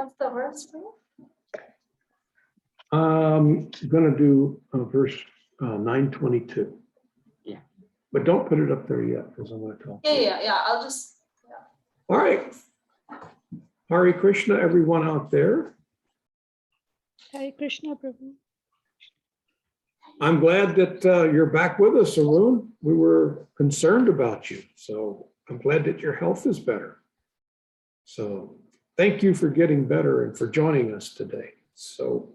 What's the verse for? I'm going to do verse 922. Yeah. But don't put it up there yet because I'm going to talk. Yeah. I'll just. All right. Hare Krishna, everyone out there. Hare Krishna, Prabhu. I'm glad that you're back with us, Arun. We were concerned about you. So I'm glad that your health is better. So thank you for getting better and for joining us today. So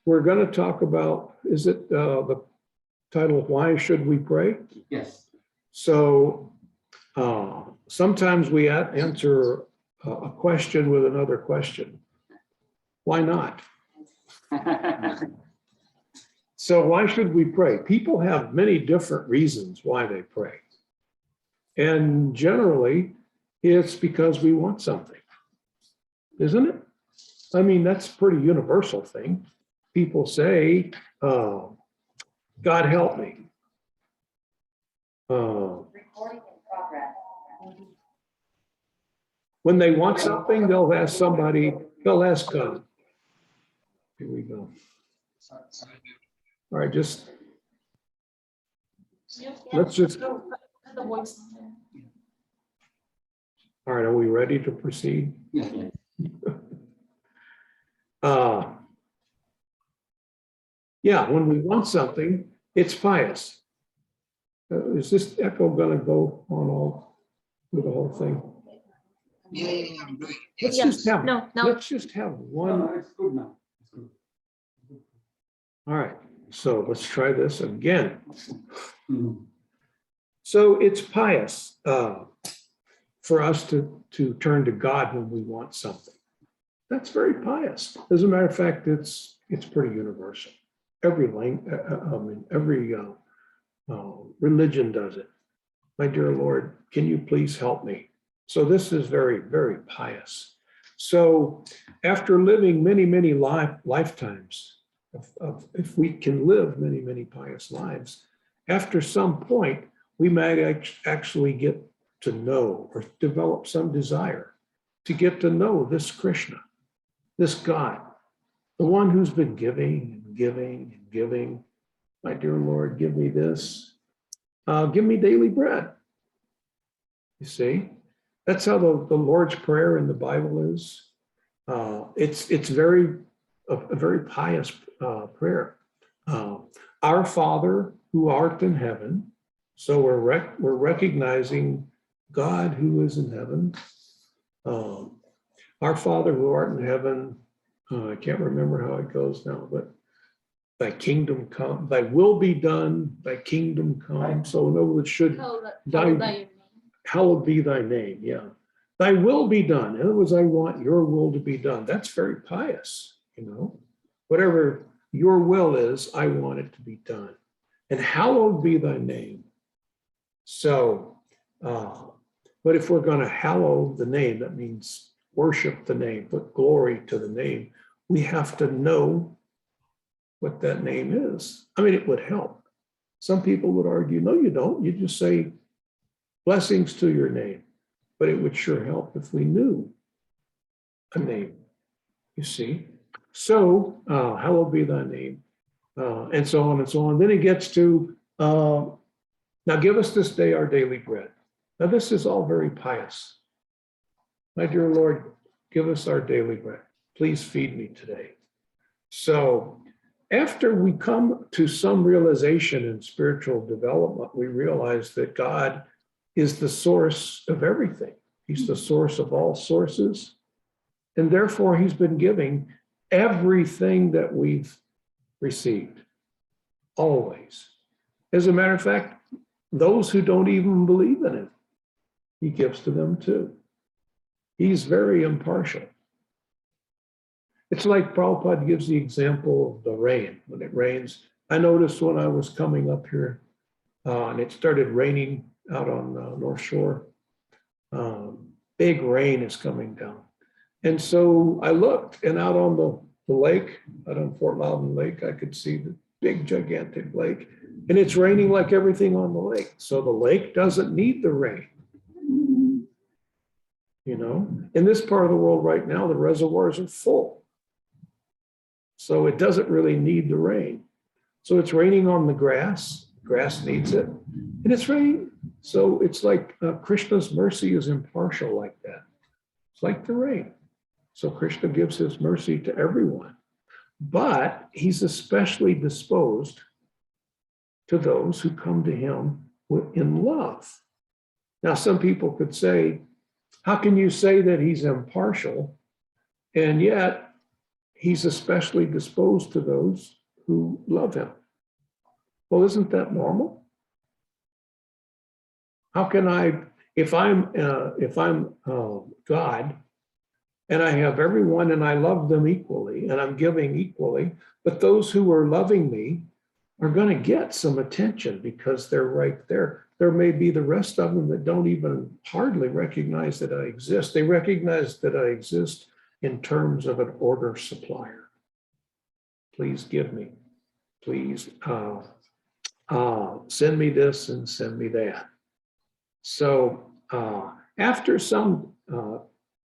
we're going to talk about, is it the title, Why Should We Pray? Yes. So sometimes we answer a question with another question. Why not? So why should we pray? People have many different reasons why they pray. And generally, it's because we want something, isn't it? I mean, that's a pretty universal thing. People say, God help me. Recording in progress. When they want something, they'll ask somebody, they'll ask God. Here we go. All right, let's just, Put the voice on there. all right, are we ready to proceed? Yes. Yeah, when we want something, it's pious. Is this echo gonna go on all, with the whole thing? Yeah, I'm doing it. Let's Yeah, just have, no. let's just have one. No, it's good now. It's good. All right, so let's try this again. Mhm. So it's pious for us to turn to God when we want something. That's very pious. As a matter of fact, it's pretty universal. Every religion does it. My dear Lord, can you please help me? So this is very, very pious. So after living many, many lifetimes, if we can live many, many pious lives, after some point, we might actually get to know or develop some desire to get to know this Krishna, this God, the one who's been giving and giving and giving. My dear Lord, give me this. Give me daily bread. You see, that's how the Lord's Prayer in the Bible is. It's a very pious prayer. Our Father who art in heaven. So we're recognizing God who is in heaven. Our Father who art in heaven. I can't remember how it goes now, but thy kingdom come, thy will be done, thy kingdom come. So in other words, hallowed be thy name. Yeah. Thy will be done. In other words, I want your will to be done. That's very pious, you know. Whatever your will is, I want it to be done. And hallowed be thy name. So, but if we're going to hallow the name, that means worship the name, put glory to the name, we have to know what that name is. I mean, it would help. Some people would argue, no, you don't. You just say blessings to your name. But it would sure help if we knew a name, you see. So, hallowed be thy name, and so on and so on. Then it gets to, now give us this day our daily bread. Now this is all very pious. My dear Lord, give us our daily bread. Please feed me today. So after we come to some realization in spiritual development, we realize that God is the source of everything. He's the source of all sources. And therefore, he's been giving everything that we've received, always. As a matter of fact, those who don't even believe in him, he gives to them too. He's very impartial. It's like Prabhupada gives the example of the rain. When it rains, I noticed when I was coming up here and it started raining out on the North Shore, big rain is coming down. And so I looked, and out on the lake, out on Fort Loudon Lake, I could see the big gigantic lake, and it's raining like everything on the lake. So the lake doesn't need the rain. You You know, in this part of the world right now, the reservoirs are full. So it doesn't really need the rain. So it's raining on the grass. Grass needs it. And it's raining. So it's like Krishna's mercy is impartial like that. It's like the rain. So Krishna gives his mercy to everyone. But he's especially disposed to those who come to him in love. Now, some people could say, how can you say that he's impartial? And yet he's especially disposed to those who love him. Well, isn't that normal? How can I, if I'm God, and I have everyone and I love them equally and I'm giving equally, but those who are loving me are going to get some attention because they're right there. There may be the rest of them that don't even hardly recognize that I exist. They recognize that I exist in terms of an order supplier. Please give me, please send me this and send me that. So after some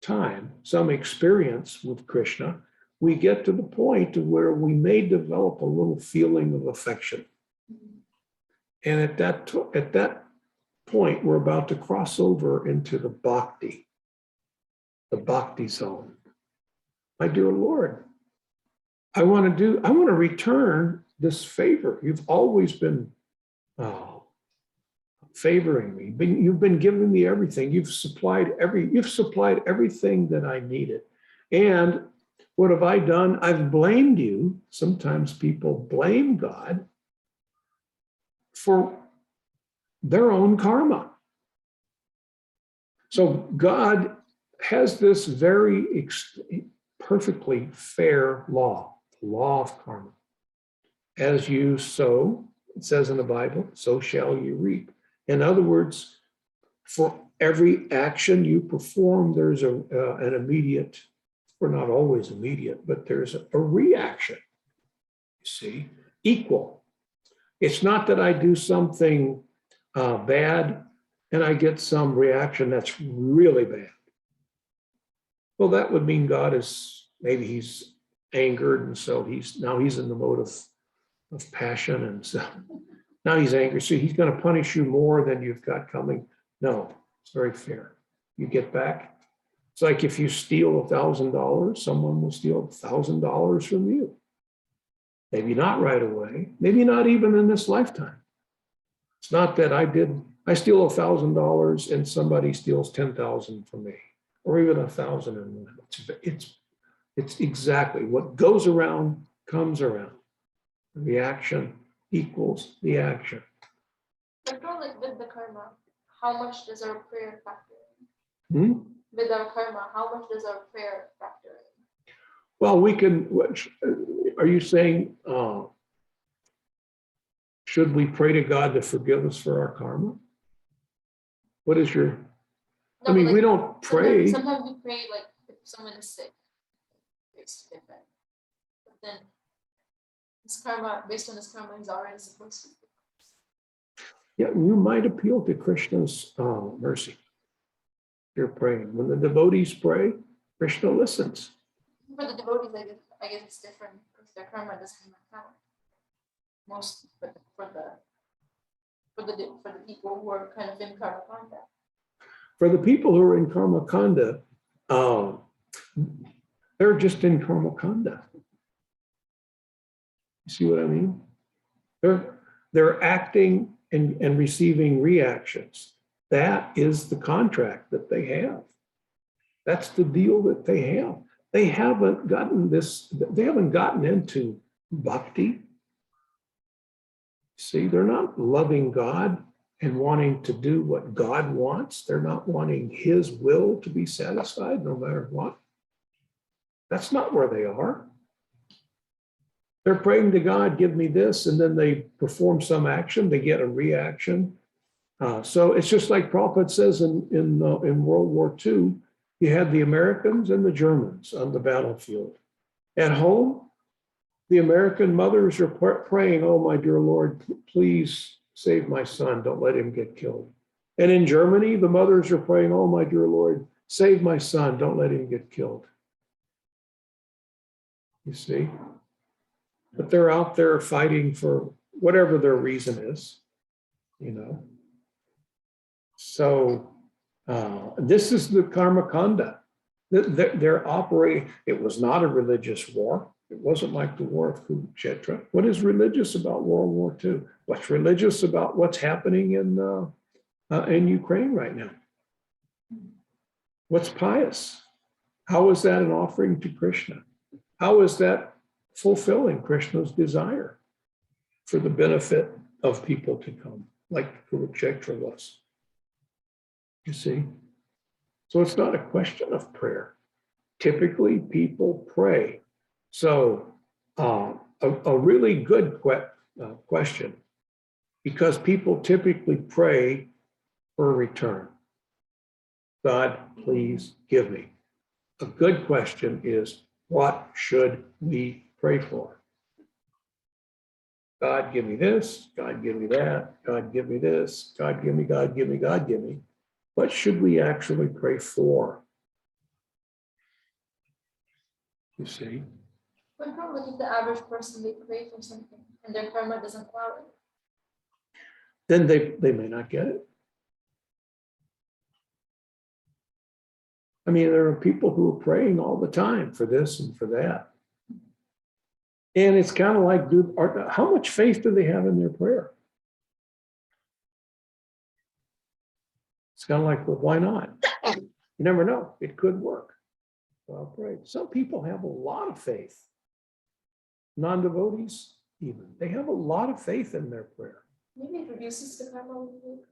time, some experience with Krishna, we get to the point of where we may develop a little feeling of affection. And at that point, we're about to cross over into the bhakti zone. My dear Lord, I want to return this favor. You've always been favoring me. You've been giving me everything. You've supplied everything that I needed. And what have I done? I've blamed you. Sometimes people blame God for their own karma. So God has this very perfectly fair law, the law of karma. As you sow, it says in the Bible, so shall you reap. In other words, for every action you perform, there's an immediate, or not always immediate, but there's a reaction, you see, equal. It's not that I do something bad and I get some reaction that's really bad. Well, that would mean God is, maybe he's angered, and so he's in the mode of passion, and so now he's angry, so he's going to punish you more than you've got coming. No, it's very fair. You get back. It's like if you steal $1,000, someone will steal $1,000 from you. Maybe not right away, maybe not even in this lifetime. It's not that I steal $1,000 and somebody steals 10,000 from me, or even 1,000 and one. It's exactly what goes around comes around. The reaction equals the action. But like with the karma, how much does our prayer factor in? With our karma, how much does our prayer factor in? Well, we can, are you saying, should we pray to God to forgive us for our karma? What is your, No, I mean, like, we don't pray. Sometimes we pray like if someone is sick, it's different. But then his karma, based on his karma, he's already supposed to. Yeah, you might appeal to Krishna's mercy. You're praying. When the devotees pray, Krishna listens. For the devotees, I guess it's different because their karma doesn't even count. Most for the people who are kind of in karma kanda. For the people who are in karma kanda, they're just in karma kanda. You see what I mean? They're acting and receiving reactions. That is the contract that they have. That's the deal that they have. They haven't gotten into bhakti. See, they're not loving God and wanting to do what God wants. They're not wanting his will to be satisfied no matter what. That's not where they are. They're praying to God, give me this, and then they perform some action, they get a reaction. So it's just like Prabhupada says in World War II, you had the Americans and the Germans on the battlefield. At home, the American mothers are praying, oh, my dear Lord, please save my son, don't let him get killed. And in Germany, the mothers are praying, oh, my dear Lord, save my son, don't let him get killed. You see? But they're out there fighting for whatever their reason is, you know. So this is the karma kanda. They're operating. It was not a religious war. It wasn't like the war of Kurukshetra. What is religious about World War II? What's religious about what's happening in Ukraine right now? What's pious? How is that an offering to Krishna? How is that fulfilling Krishna's desire for the benefit of people to come, like Kurukshetra was? You see? So it's not a question of prayer. Typically, people pray. So a really good question, because people typically pray for a return. God, please give me. A good question is, what should we pray for? God, give me this. God, give me that. God, give me this. God, give me, God, give me, God, give me. What should we actually pray for? You see? But probably if the average person, they pray for something and their karma doesn't allow it. Then they may not get it. I mean, there are people who are praying all the time for this and for that. And it's kind of like, how much faith do they have in their prayer? It's kind of like, well, why not? You never know. It could work. Well, pray. Some people have a lot of faith. Non-devotees, even. They have a lot of faith in their prayer. Maybe it reduces the karma.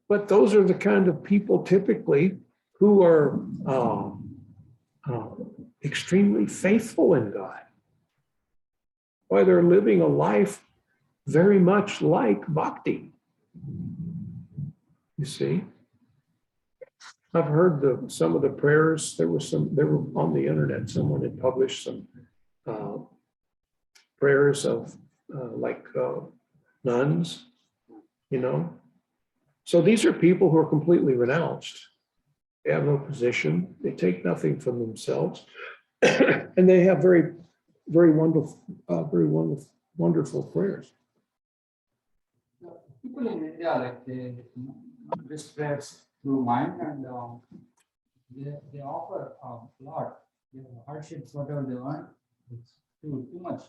But those are the kind of people typically who are extremely faithful in God. Why they're living a life very much like bhakti. You see? I've heard some of the prayers. They were on the internet. Someone had published some prayers of nuns, you know. So these are people who are completely renounced. They have no position. They take nothing from themselves, and they have very, very wonderful prayers. People in India, like they just prayers through mind, and they offer a lot. Hardships, whatever they want, it's too much.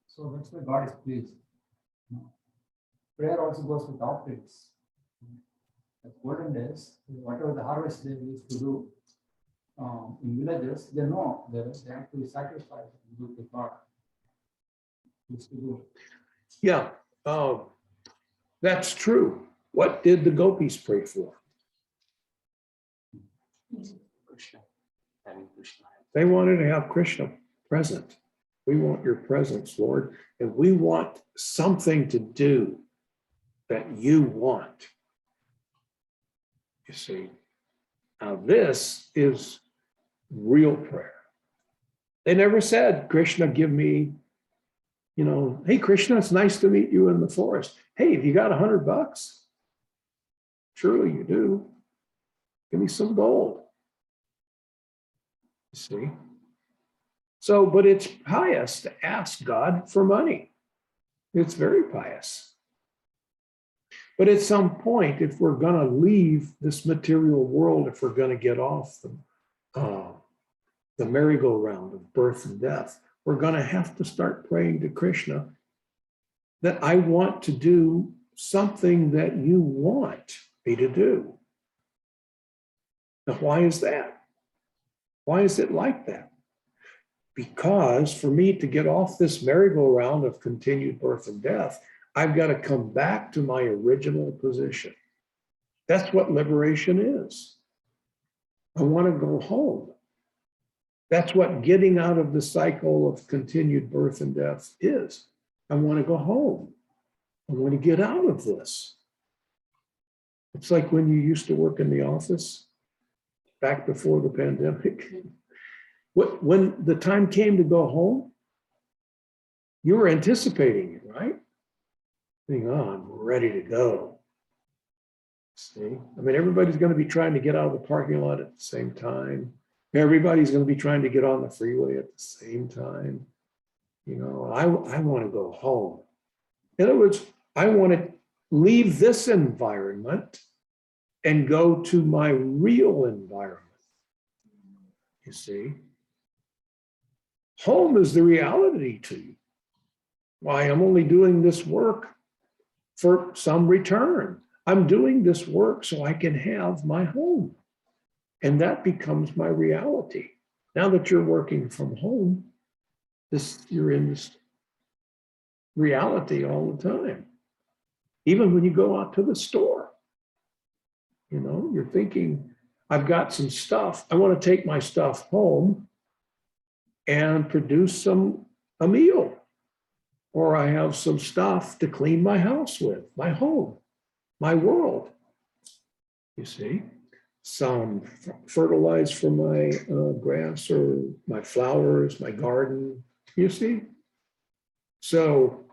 So that's why God is pleased. Prayer also goes with offerings. The golden days, whatever the harvest they used to do in villages, they know they have to sacrifice and do to God. Used to do. Yeah, that's true. What did the gopis pray for? Krishna, having Krishna. They wanted to have Krishna present. We want your presence, Lord, and we want something to do that you want. You see, now this is real prayer. They never said, Krishna, give me, hey, Krishna, it's nice to meet you in the forest. Hey, have you got $100? Surely you do. Give me some gold. You see? So, but it's pious to ask God for money. It's very pious. But at some point, if we're going to leave this material world, if we're going to get off the merry-go-round of birth and death, we're going to have to start praying to Krishna that I want to do something that you want me to do. Now, why is that? Why is it like that? Because for me to get off this merry-go-round of continued birth and death, I've got to come back to my original position. That's what liberation is. I want to go home. That's what getting out of the cycle of continued birth and death is. I want to go home. I want to get out of this. It's like when you used to work in the office back before the pandemic. When the time came to go home, you were anticipating it, right? Thinking, oh, I'm ready to go. See, I mean, everybody's going to be trying to get out of the parking lot at the same time. Everybody's going to be trying to get on the freeway at the same time. You know, I want to go home. In other words, I want to leave this environment and go to my real environment. You see, home is the reality to you. Why, I'm only doing this work for some return. I'm doing this work so I can have my home. And that becomes my reality. Now that you're working from home, you're in this reality all the time. Even when you go out to the store, you know, you're thinking, I've got some stuff. I want to take my stuff home and produce a meal. Or I have some stuff to clean my house with, my home, my world. You see, some fertilize for my grass or my flowers, my garden, you see. So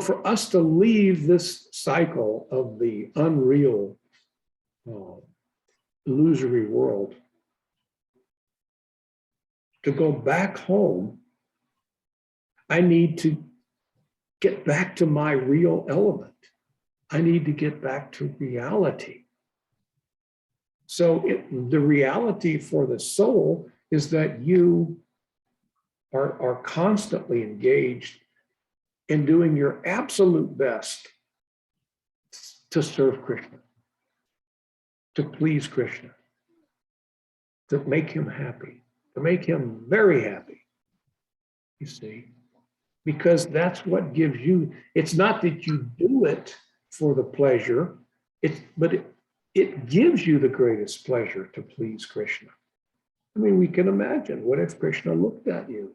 for us to leave this cycle of the unreal, illusory world, to go back home, I need to get back to my real element. I need to get back to reality. So the reality for the soul is that you are constantly engaged in doing your absolute best to serve Krishna, to please Krishna, to make him happy, to make him very happy, you see, because that's what gives you, it's not that you do it for the pleasure, but it gives you the greatest pleasure to please Krishna. I mean, we can imagine, what if Krishna looked at you?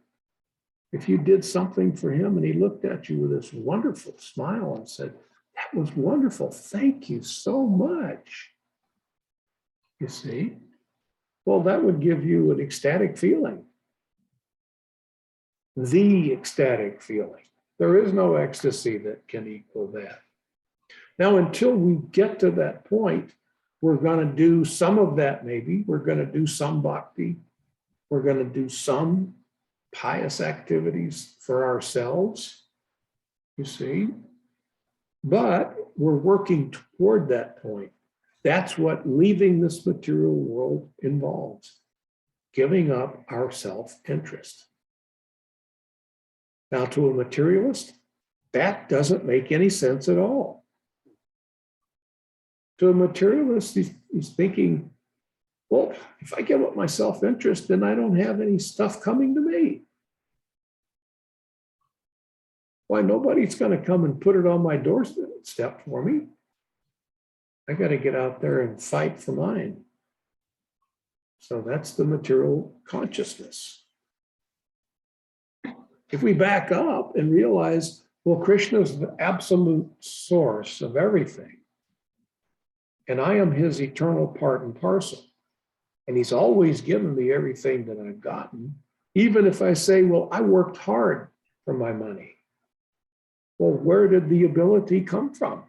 If you did something for him and he looked at you with this wonderful smile and said, that was wonderful, thank you so much. You see? Well, that would give you an ecstatic feeling. The ecstatic feeling. There is no ecstasy that can equal that. Now, until we get to that point, we're going to do some of that maybe. We're going to do some bhakti. We're going to do some pious activities for ourselves, you see. But we're working toward that point. That's what leaving this material world involves, giving up our self-interest. Now, to a materialist, that doesn't make any sense at all. To a materialist, he's thinking, well, if I give up my self-interest, then I don't have any stuff coming to me. Why, nobody's going to come and put it on my doorstep for me. I got to get out there and fight for mine. So that's the material consciousness. If we back up and realize, well, Krishna is the absolute source of everything, and I am his eternal part and parcel, and he's always given me everything that I've gotten, even if I say, well, I worked hard for my money. Well, where did the ability come from?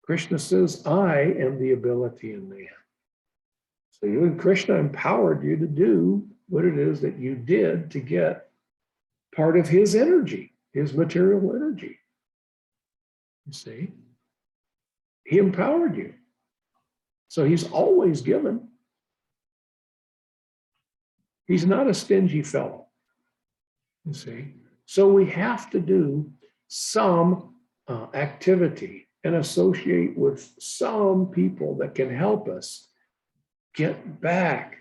Krishna says, I am the ability in man. So you and Krishna empowered you to do what it is that you did to get part of his energy, his material energy. You see? He empowered you. So he's always given. He's not a stingy fellow. You see? So we have to do some activity and associate with some people that can help us get back,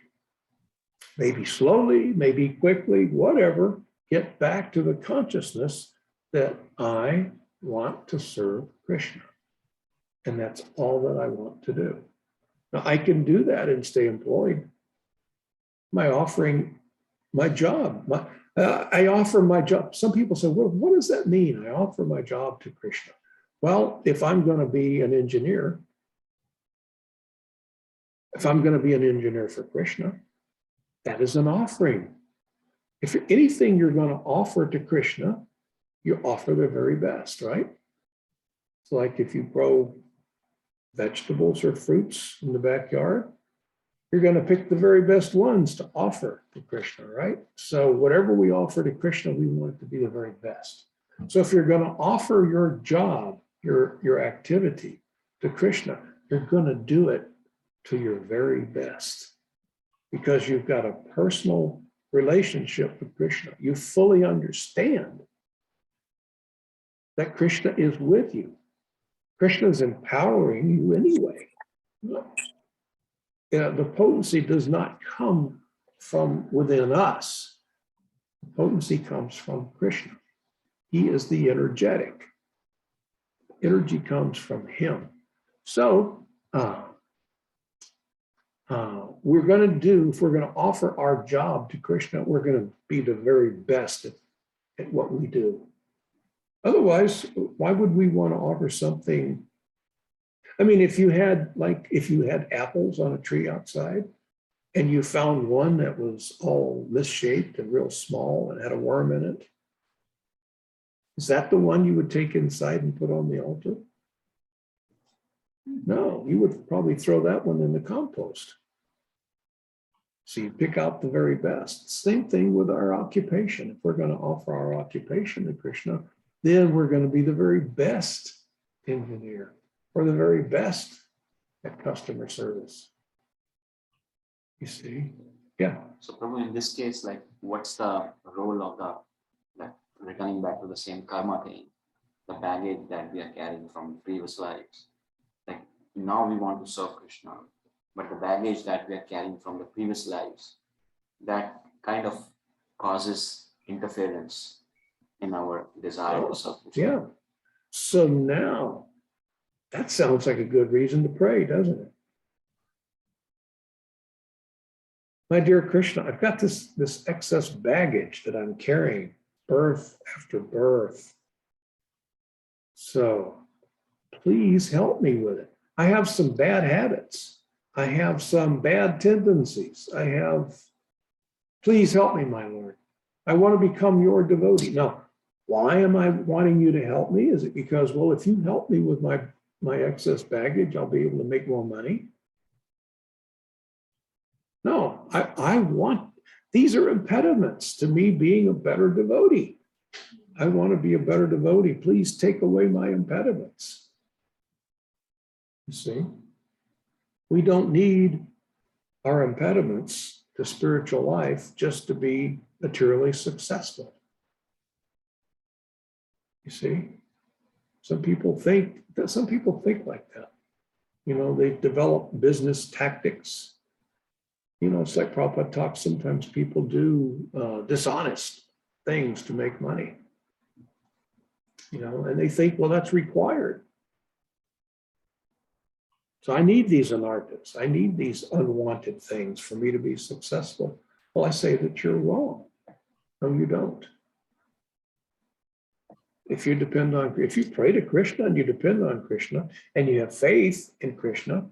maybe slowly, maybe quickly, whatever, get back to the consciousness that I want to serve Krishna. And that's all that I want to do. Now, I can do that and stay employed by offering my job. I offer my job. Some people say, well, what does that mean? I offer my job to Krishna. Well, if I'm going to be an engineer, for Krishna, that is an offering. If anything you're going to offer to Krishna, you offer the very best, right? It's like if you grow vegetables or fruits in the backyard, you're going to pick the very best ones to offer to Krishna, right? So whatever we offer to Krishna, we want it to be the very best. So if you're going to offer your job, your activity to Krishna, you're going to do it to your very best because you've got a personal relationship with Krishna. You fully understand that Krishna is with you. Krishna is empowering you anyway. The potency does not come from within us. The potency comes from Krishna. He is the energetic. Energy comes from him. So we're going to do, if we're going to offer our job to Krishna, we're going to be the very best at what we do. Otherwise, why would we want to offer something? I mean, if you had apples on a tree outside and you found one that was all misshaped and real small and had a worm in it, is that the one you would take inside and put on the altar? No, you would probably throw that one in the compost. So you pick out the very best. Same thing with our occupation. If we're going to offer our occupation to Krishna, then we're going to be the very best engineer or the very best at customer service. You see? Yeah. So Prabhu, in this case, like what's the role of returning back to the same karma thing, the baggage that we are carrying from previous lives? Like now we want to serve Krishna, but the baggage that we are carrying from the previous lives, that kind of causes interference in our desire to serve Krishna. Yeah. So now that sounds like a good reason to pray, doesn't it? My dear Krishna, I've got this excess baggage that I'm carrying, birth after birth. So please help me with it. I have some bad habits. I have some bad tendencies. Please help me, my Lord. I want to become your devotee. Now, why am I wanting you to help me? Is it because, well, if you help me with my excess baggage, I'll be able to make more money? No, I want, these are impediments to me being a better devotee. I want to be a better devotee. Please take away my impediments. You see, we don't need our impediments to spiritual life just to be materially successful. You see, some people think like that. You know, they develop business tactics. You know, it's like Prabhupada talks, sometimes people do dishonest things to make money. You know, and they think, well, that's required. So I need these anarthas. I need these unwanted things for me to be successful. Well, I say that you're wrong. No, you don't. If you pray to Krishna and you depend on Krishna and you have faith in Krishna,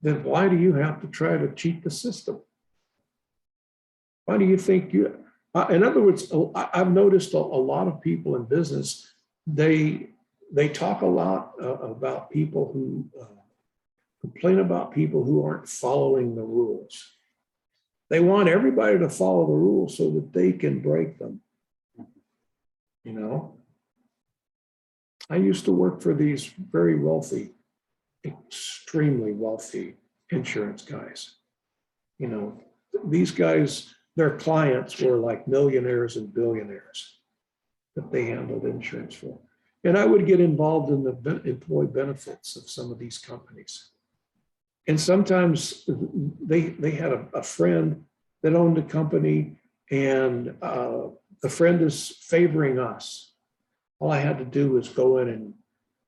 then why do you have to try to cheat the system? Why do you think in other words, I've noticed a lot of people in business, they talk a lot about people who complain about people who aren't following the rules. They want everybody to follow the rules so that they can break them. You know, I used to work for these very wealthy, extremely wealthy insurance guys. You know, these guys, their clients were like millionaires and billionaires that they handled insurance for. And I would get involved in the employee benefits of some of these companies. And sometimes they had a friend that owned a company, and the friend is favoring us. All I had to do was go in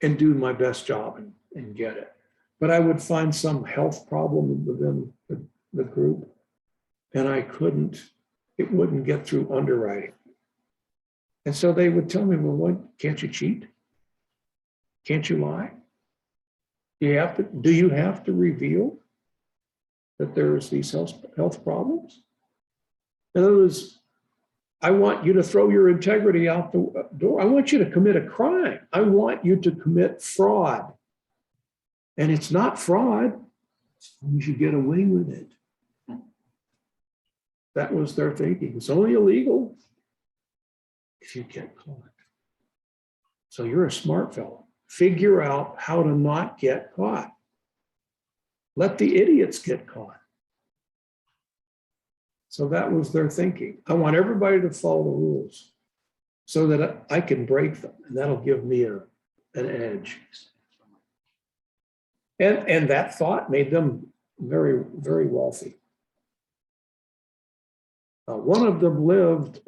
and do my best job and get it. But I would find some health problem within the group, and it wouldn't get through underwriting. And so they would tell me, well, what, can't you cheat? Can't you lie? Do you have to reveal that there's these health problems? In other words, I want you to throw your integrity out the door. I want you to commit a crime. I want you to commit fraud. And it's not fraud as long as you get away with it. That was their thinking. It's only illegal if you get caught. So you're a smart fellow. Figure out how to not get caught. Let the idiots get caught. So that was their thinking. I want everybody to follow the rules so that I can break them, and that'll give me an edge. And that thought made them very, very wealthy. One of them lived,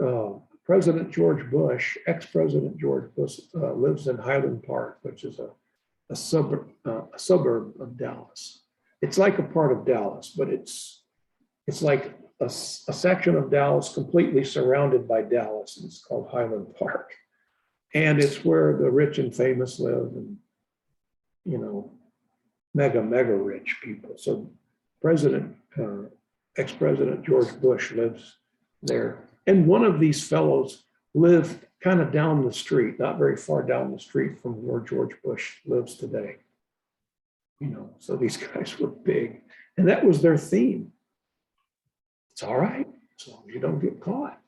President George Bush, ex-President George Bush, lives in Highland Park, which is a suburb of Dallas. It's like a part of Dallas, but it's like a section of Dallas completely surrounded by Dallas. And it's called Highland Park. And it's where the rich and famous live and, you know, mega rich people. So ex-President George Bush lives there. And one of these fellows lived kind of down the street, not very far down the street from where George Bush lives today. You know, so these guys were big. And that was their theme. It's all right, as long as you don't get caught.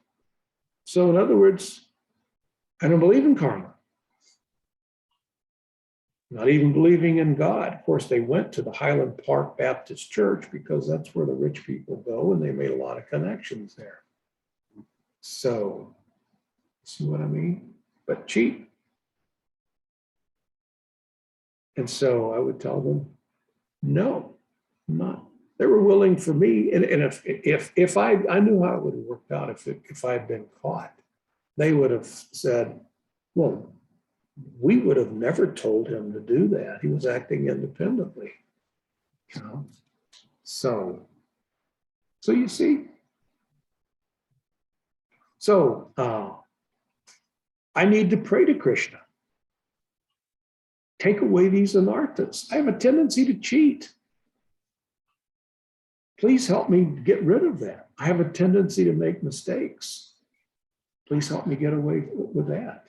So in other words, I don't believe in karma. Not even believing in God. Of course, they went to the Highland Park Baptist Church because that's where the rich people go, and they made a lot of connections there. So, see what I mean? But cheap. And so I would tell them, no, I'm not. They were willing for me, and if I knew how it would have worked out if I had been caught, they would have said, well, we would have never told him to do that. He was acting independently, you know. So you see. So I need to pray to Krishna. Take away these anarthas. I have a tendency to cheat. Please help me get rid of that. I have a tendency to make mistakes. Please help me get away with that.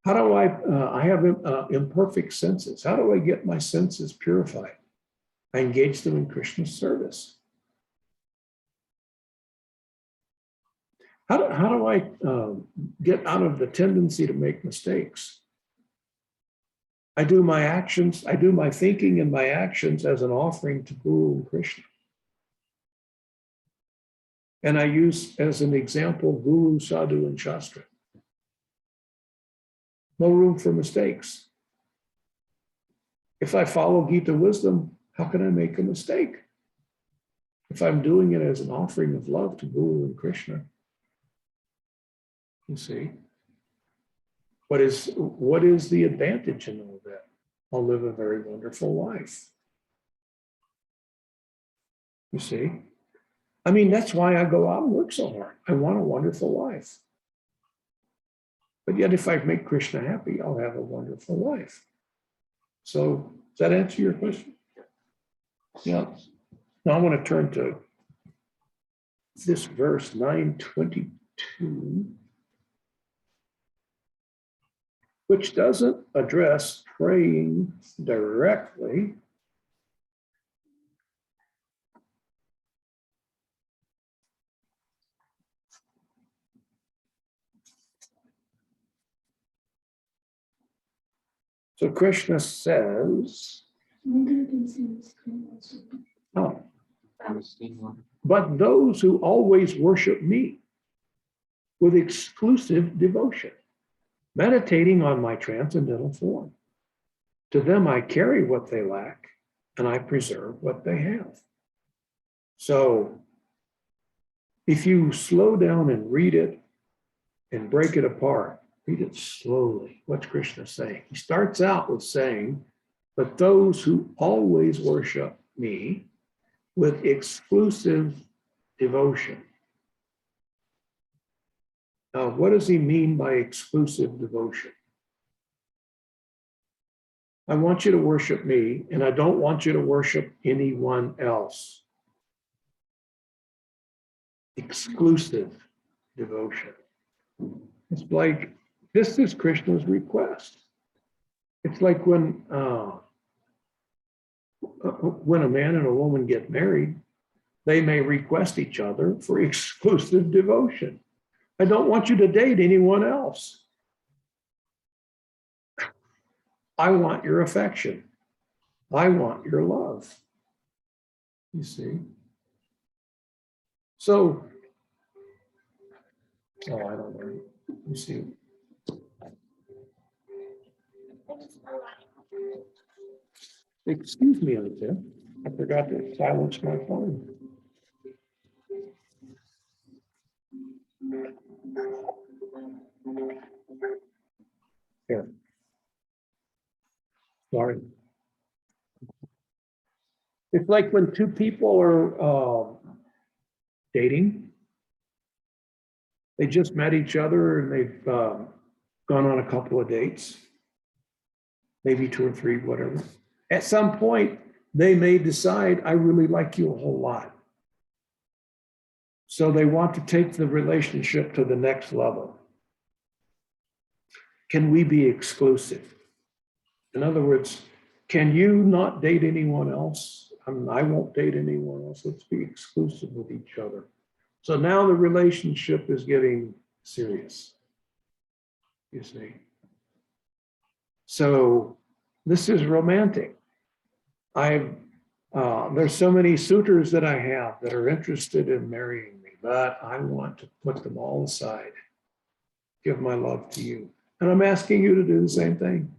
How do I have imperfect senses. How do I get my senses purified? I engage them in Krishna's service. How do I get out of the tendency to make mistakes? I do my actions, I do my thinking and my actions as an offering to Guru and Krishna. And I use as an example Guru, Sadhu, and Shastra. No room for mistakes. If I follow Gita wisdom, how can I make a mistake? If I'm doing it as an offering of love to Guru and Krishna, you see, what is the advantage in all that? I'll live a very wonderful life. You see? I mean, that's why I go out and work so hard. I want a wonderful life. But yet, if I make Krishna happy, I'll have a wonderful life. So, does that answer your question? Yeah. Now I want to turn to this verse 922, which doesn't address praying directly. So Krishna says, oh, but those who always worship me with exclusive devotion, meditating on my transcendental form, to them I carry what they lack and I preserve what they have. So if you slow down and read it and break it apart, read it slowly. What's Krishna saying? He starts out with saying, but those who always worship me with exclusive devotion. Now, what does he mean by exclusive devotion? I want you to worship me, and I don't want you to worship anyone else. Exclusive. devotion. It's like, this is Krishna's request. It's like when a man and a woman get married, they may request each other for exclusive devotion. I don't want you to date anyone else. I want your affection. I want your love. You see? So, I don't know. You see. Excuse me, Anita. I forgot to silence my phone. Here. Sorry. It's like when two people are dating. They just met each other and they've gone on a couple of dates, maybe 2 or 3, whatever. At some point, they may decide, I really like you a whole lot. So they want to take the relationship to the next level. Can we be exclusive? In other words, can you not date anyone else? I won't date anyone else. Let's be exclusive with each other. So now the relationship is getting serious, you see. So this is romantic. There's so many suitors that I have that are interested in marrying me, but I want to put them all aside, give my love to you. And I'm asking you to do the same thing.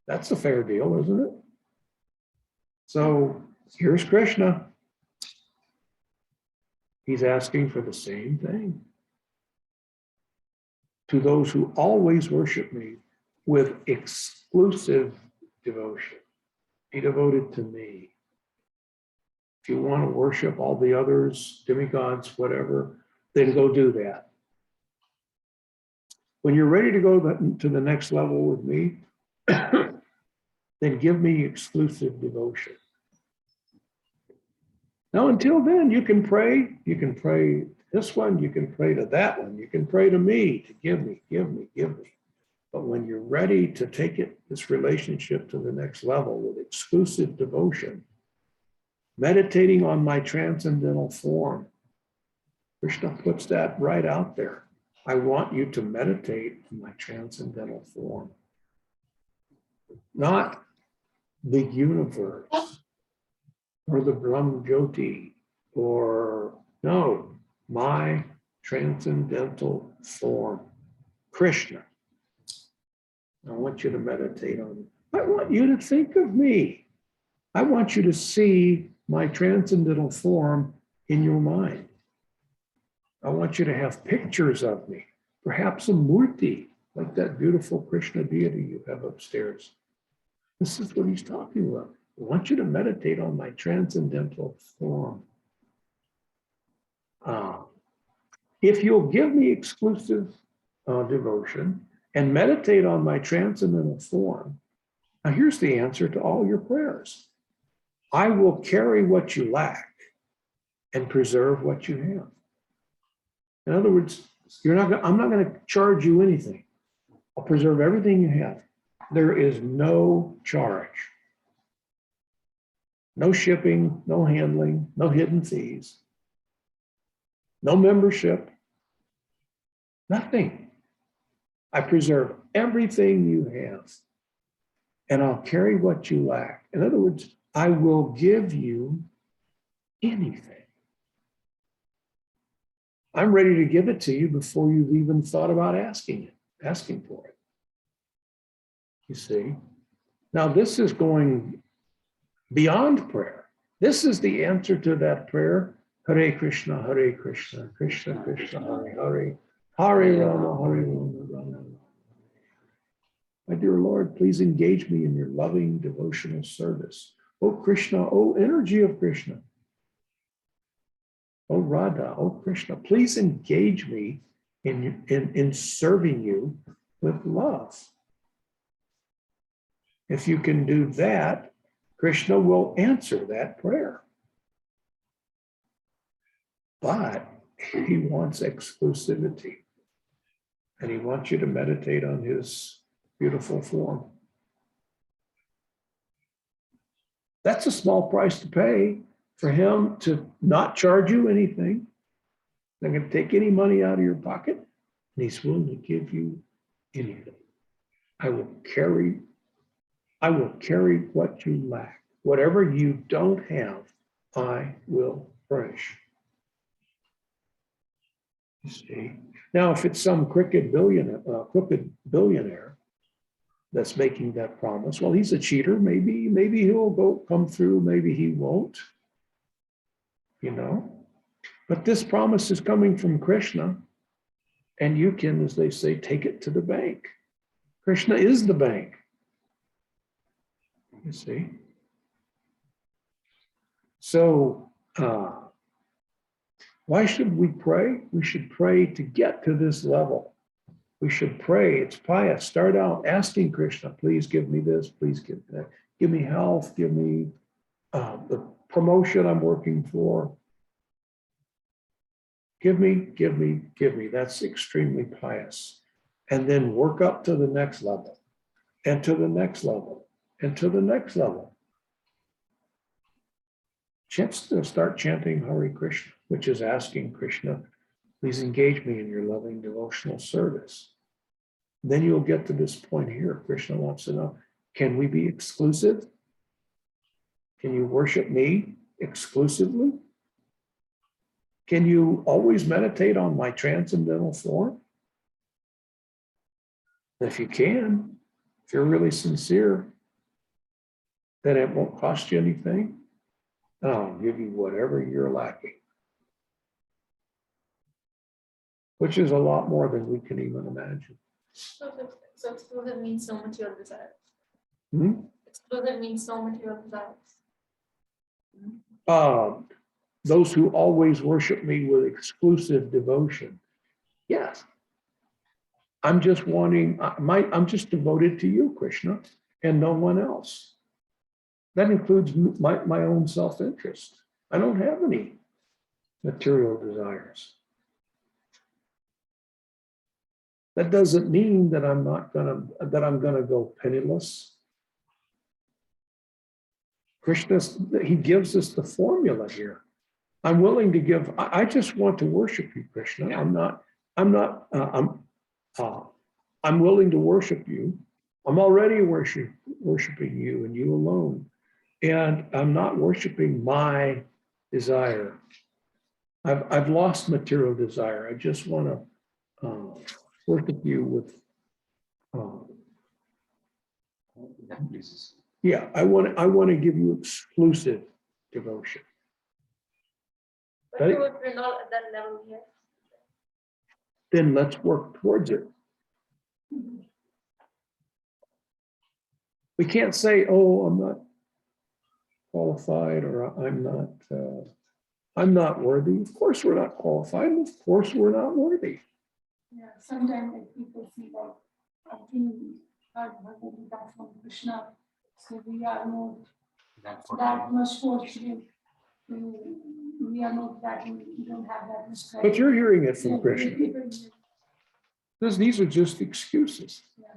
That's a fair deal, isn't it? So here's Krishna. He's asking for the same thing. To those who always worship me with exclusive devotion, be devoted to me. If you want to worship all the others, demigods, whatever, then go do that. When you're ready to go to the next level with me, then give me exclusive devotion. Now, until then, you can pray this one, you can pray to that one, you can pray to me to give me, give me, give me. But when you're ready to take this relationship to the next level with exclusive devotion, meditating on my transcendental form, Krishna puts that right out there. I want you to meditate on my transcendental form, not the universe or the Brahm Jyoti, or no, my transcendental form, Krishna. I want you to meditate on it. I want you to think of me. I want you to see my transcendental form in your mind. I want you to have pictures of me, perhaps a murti, like that beautiful Krishna deity you have upstairs. This is what he's talking about. I want you to meditate on my transcendental form. If you'll give me exclusive devotion and meditate on my transcendental form, now here's the answer to all your prayers. I will carry what you lack and preserve what you have. In other words, I'm not going to charge you anything. I'll preserve everything you have. There is no charge. No shipping, no handling, no hidden fees, no membership, nothing. I preserve everything you have, and I'll carry what you lack. In other words, I will give you anything. I'm ready to give it to you before you've even thought about asking for it. You see? Now, this is going beyond prayer. This is the answer to that prayer. Hare Krishna, Krishna Krishna, Hare Hare, Hare Rama, Hare Rama, Rama Rama. My dear Lord, please engage me in your loving devotional service. Oh Krishna, oh energy of Krishna. Oh Radha, oh Krishna, please engage me in serving you with love. If you can do that, Krishna will answer that prayer. But He wants exclusivity. And he wants you to meditate on his beautiful form. That's a small price to pay for him to not charge you anything. Not going to take any money out of your pocket. And he's willing to give you anything. I will carry what you lack. Whatever you don't have, I will furnish. You see? Now, if it's some crooked billionaire that's making that promise, well, he's a cheater. Maybe he'll come through, maybe he won't. You know? But this promise is coming from Krishna, and you can, as they say, take it to the bank. Krishna is the bank. You see? So, why should we pray? We should pray to get to this level. We should pray. It's pious. Start out asking Krishna, please give me this, please give me that. Give me health, give me the promotion I'm working for. Give me. That's extremely pious. And then work up to the next level, and to the next level, and to the next level. Start chanting Hare Krishna, which is asking Krishna, please engage me in your loving devotional service. Then you'll get to this point here. Krishna wants to know, can we be exclusive? Can you worship me exclusively? Can you always meditate on my transcendental form? If you can, if you're really sincere, then it won't cost you anything. And I'll give you whatever you're lacking, which is a lot more than we can even imagine. So exclusive means no material desires. Hmm? Exclusive means no material desires. Those who always worship me with exclusive devotion. Yes. I'm just devoted to you, Krishna, and no one else. That includes my own self-interest. I don't have any material desires. That doesn't mean that I'm gonna go penniless. Krishna, he gives us the formula here. I'm willing to give. I just want to worship you, Krishna. I'm willing to worship you. I'm already worshiping you and you alone. And I'm not worshiping my desire. I've lost material desire. I just want to worship you with. That pleases. Yeah, I want to give you exclusive devotion. But we're not at that level yet. Then let's work towards it. We can't say, "Oh, I'm not qualified," or "I'm not worthy." Of course, we're not qualified. Of course, we're not worthy. Yeah, sometimes like people see like I think that's from Krishna, so we are not that much fortunate. We are not that we don't have that much. But you're hearing it from Krishna. Yeah. These are just excuses. Yeah.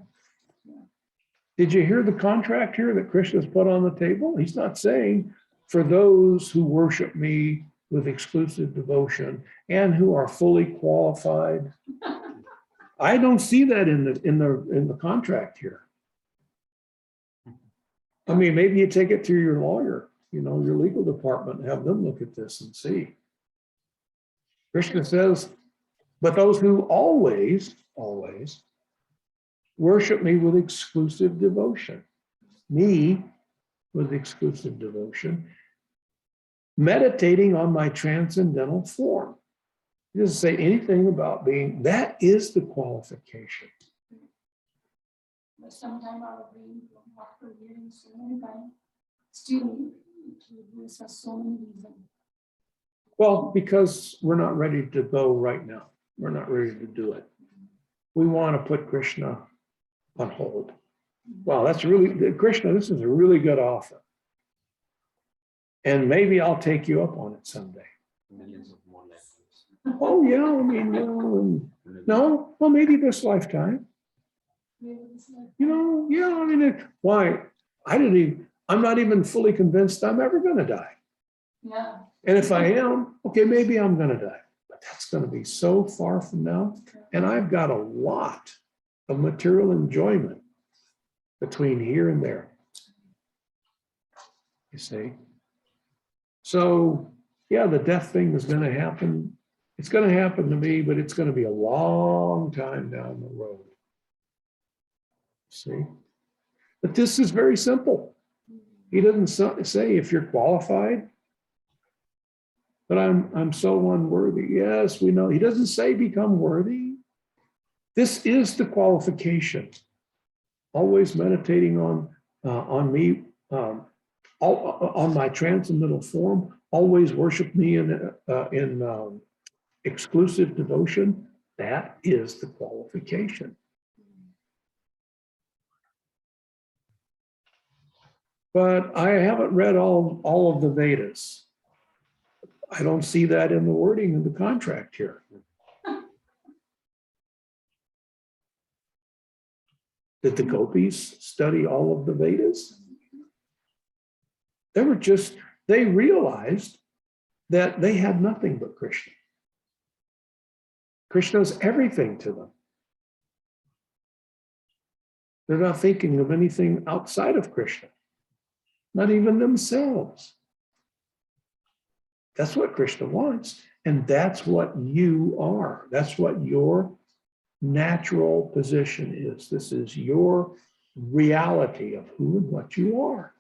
Did you hear the contract here that Krishna's put on the table? He's not saying for those who worship me with exclusive devotion and who are fully qualified. I don't see that in the contract here. I mean, maybe you take it to your lawyer, your legal department, and have them look at this and see. Krishna says, but those who always worship me with exclusive devotion, me with exclusive devotion, meditating on my transcendental form. He doesn't say anything about being, that is the qualification. But sometimes our brain, after hearing so many times, still gives us so many reasons. Well, because we're not ready to go right now. We're not ready to do it. We want to put Krishna on hold. Wow, that's really, Krishna, this is a really good offer. And maybe I'll take you up on it someday. Millions of more lessons. Oh, yeah, I mean, no, well, maybe this lifetime. Yeah, I mean, why? I'm not even fully convinced I'm ever going to die. Yeah. And if I am, okay, maybe I'm going to die. But that's going to be so far from now. And I've got a lot of material enjoyment between here and there. You see? So, yeah, the death thing is going to happen. It's going to happen to me, but it's going to be a long time down the road. See? But this is very simple. He doesn't say if you're qualified, but I'm so unworthy. Yes, we know. He doesn't say become worthy. This is the qualification. Always meditating on me, on my transcendental form. Always worship me in exclusive devotion. That is the qualification. But I haven't read all of the Vedas. I don't see that in the wording of the contract here. Did the gopis study all of the Vedas? They realized that they had nothing but Krishna. Krishna is everything to them. They're not thinking of anything outside of Krishna, not even themselves. That's what Krishna wants. And that's what you are. That's what your natural position is. This is your reality of who and what you are.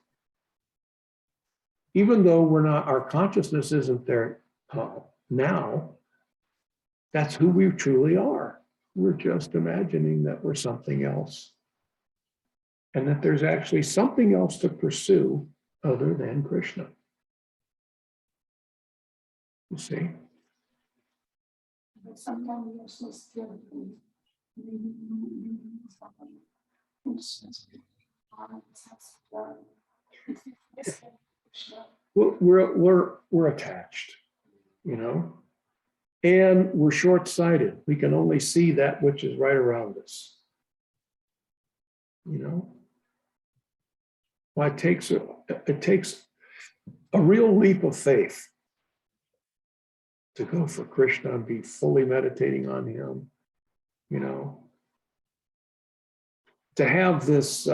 Even though our consciousness isn't there now, that's who we truly are. We're just imagining that we're something else. And that there's actually something else to pursue other than Krishna. You see? But sometimes we are so scared to leave somebody. We're attached, you know, and we're short-sighted. We can only see that which is right around us. You know, well, it takes a real leap of faith to go for Krishna and be fully meditating on him, you know, to have this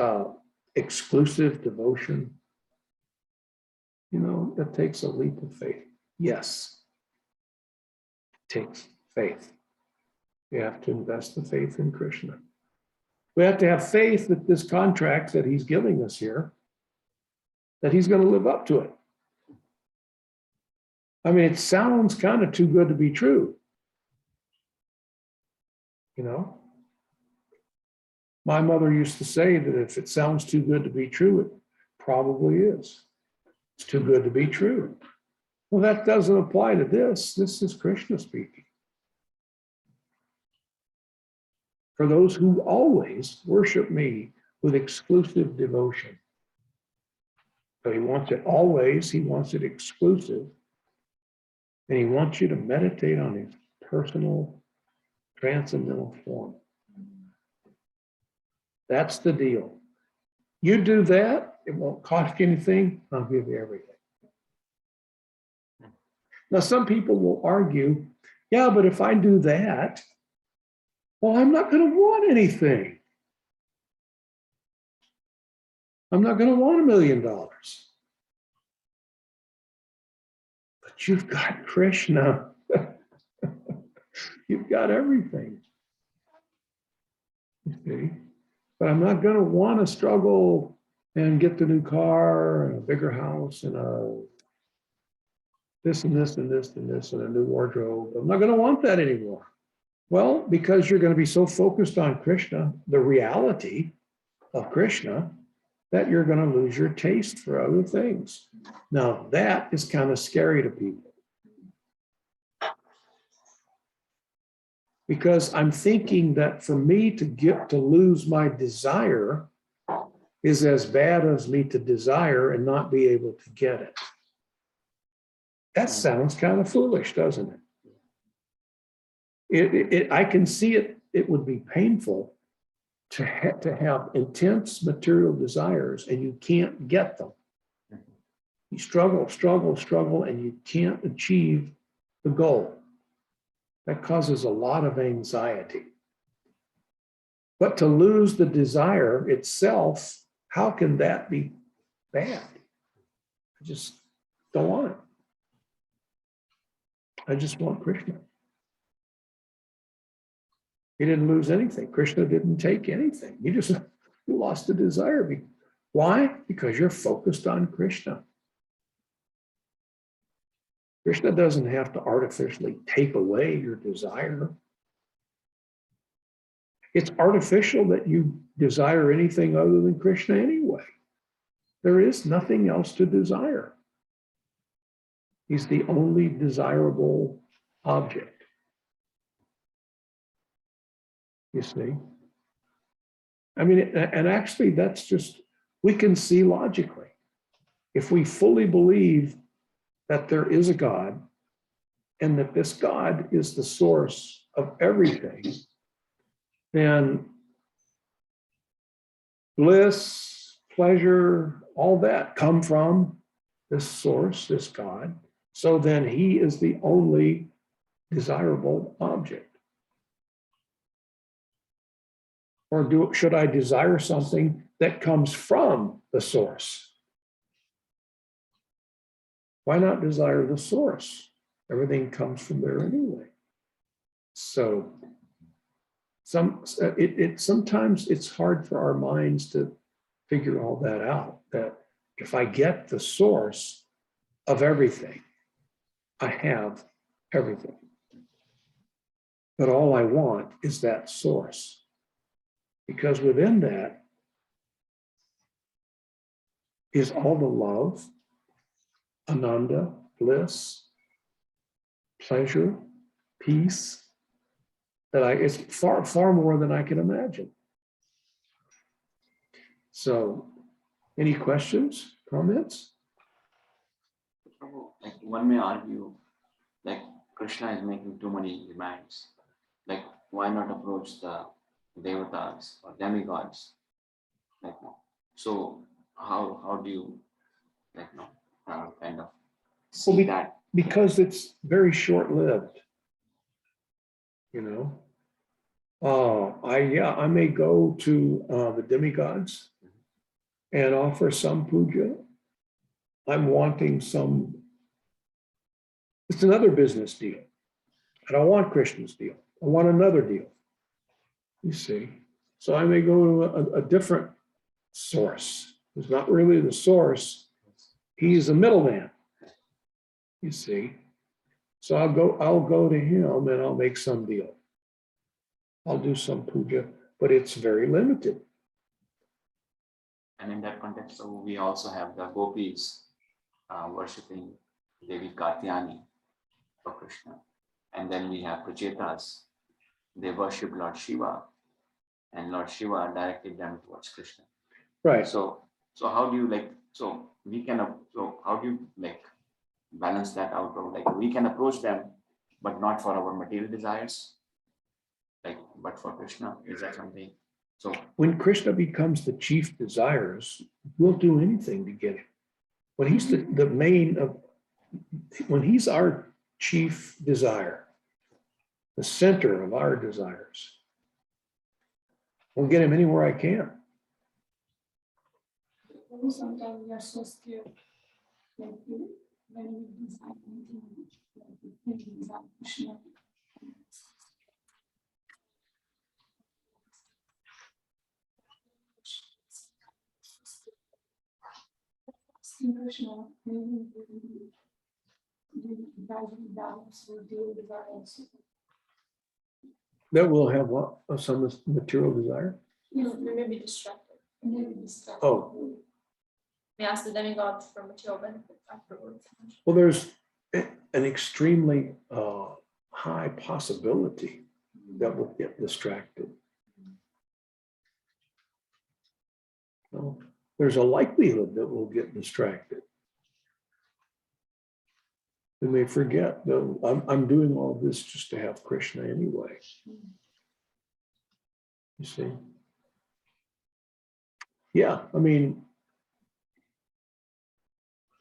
exclusive devotion, you know, that takes a leap of faith. Yes, it takes faith. You have to invest the faith in Krishna. We have to have faith that this contract that he's giving us here, that he's going to live up to it. I mean, it sounds kind of too good to be true. You know, my mother used to say that if it sounds too good to be true, it probably is. It's too good to be true. Well, that doesn't apply to this. This is Krishna speaking. For those who always worship me with exclusive devotion. So he wants it always, he wants it exclusive. And he wants you to meditate on his personal, transcendental form. That's the deal. You do that, it won't cost you anything, I'll give you everything. Now, some people will argue, yeah, but if I do that, well, I'm not going to want anything. I'm not going to want $1 million. But you've got Krishna. You've got everything. You see? But I'm not going to want to struggle and get the new car and a bigger house and this and this and this and this and a new wardrobe. I'm not going to want that anymore. Well, because you're going to be so focused on Krishna, the reality of Krishna, that you're going to lose your taste for other things. Now, that is kind of scary to people. Because I'm thinking that for me to lose my desire is as bad as me to desire and not be able to get it. That sounds kind of foolish, doesn't it? I can see it. It would be painful to have intense material desires and you can't get them. You struggle, and you can't achieve the goal. That causes a lot of anxiety. But to lose the desire itself, how can that be bad? I just don't want it. I just want Krishna. He didn't lose anything. Krishna didn't take anything. You lost the desire. Why? Because you're focused on Krishna. Krishna doesn't have to artificially take away your desire. It's artificial that you desire anything other than Krishna anyway. There is nothing else to desire. He's the only desirable object. You see? I mean, and actually that's just, we can see logically. If we fully believe that there is a God and that this God is the source of everything, then bliss, pleasure, all that come from this source, this God. So then he is the only desirable object. Or should I desire something that comes from the source? Why not desire the source? Everything comes from there anyway. So sometimes it's hard for our minds to figure all that out, that if I get the source of everything, I have everything. But all I want is that source. Because within that is all the love, ananda, bliss, pleasure, peace, it's far, far more than I can imagine. So, any questions, comments? Like one may argue, like Krishna is making too many demands. Like, why not approach the devatas or demigods? Like, so how do you kind of see that? Because it's very short-lived, you know. I may go to the demigods and offer some puja. I'm wanting it's another business deal. I don't want Krishna's deal. I want another deal. You see, so I may go to a different source. It's not really the source. He's a middleman. You see, so I'll go to him and I'll make some deal. I'll do some puja, but it's very limited. And in that context, so we also have the gopis worshipping Devi Katyani for Krishna. And then we have Prachetas. They worship Lord Shiva, and Lord Shiva directed them towards Krishna. Right. So how do you how do you balance that out? Or we can approach them, but not for our material desires, but for Krishna. Is that something? So when Krishna becomes the chief desires, we'll do anything to get him. When he's the main of, when he's our chief desire, the center of our desires, we'll get him anywhere I can. Sometimes we are so scared, like when we desire anything, like we desire Krishna. Krishna, That will have what? Some material desire? We may be distracted. Oh. We ask the demigod for material benefit afterwards. Well, there's an extremely high possibility that we'll get distracted. So there's a likelihood that we'll get distracted. And they forget, though, I'm doing all this just to have Krishna anyway. You see? Yeah, I mean,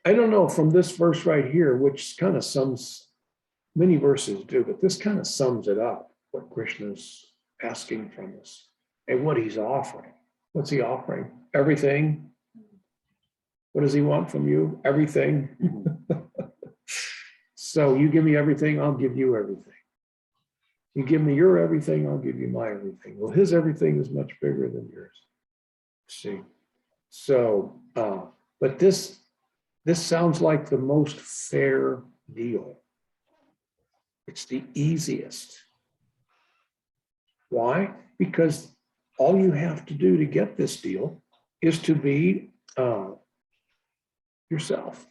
I don't know from this verse right here, which kind of sums, many verses do, but this kind of sums it up, what Krishna's asking from us and what he's offering. What's he offering? Everything. What does he want from you? Everything. So you give me everything, I'll give you everything. You give me your everything, I'll give you my everything. Well, his everything is much bigger than yours. See? So, but this sounds like the most fair deal. It's the easiest. Why? Because all you have to do to get this deal is to be yourself.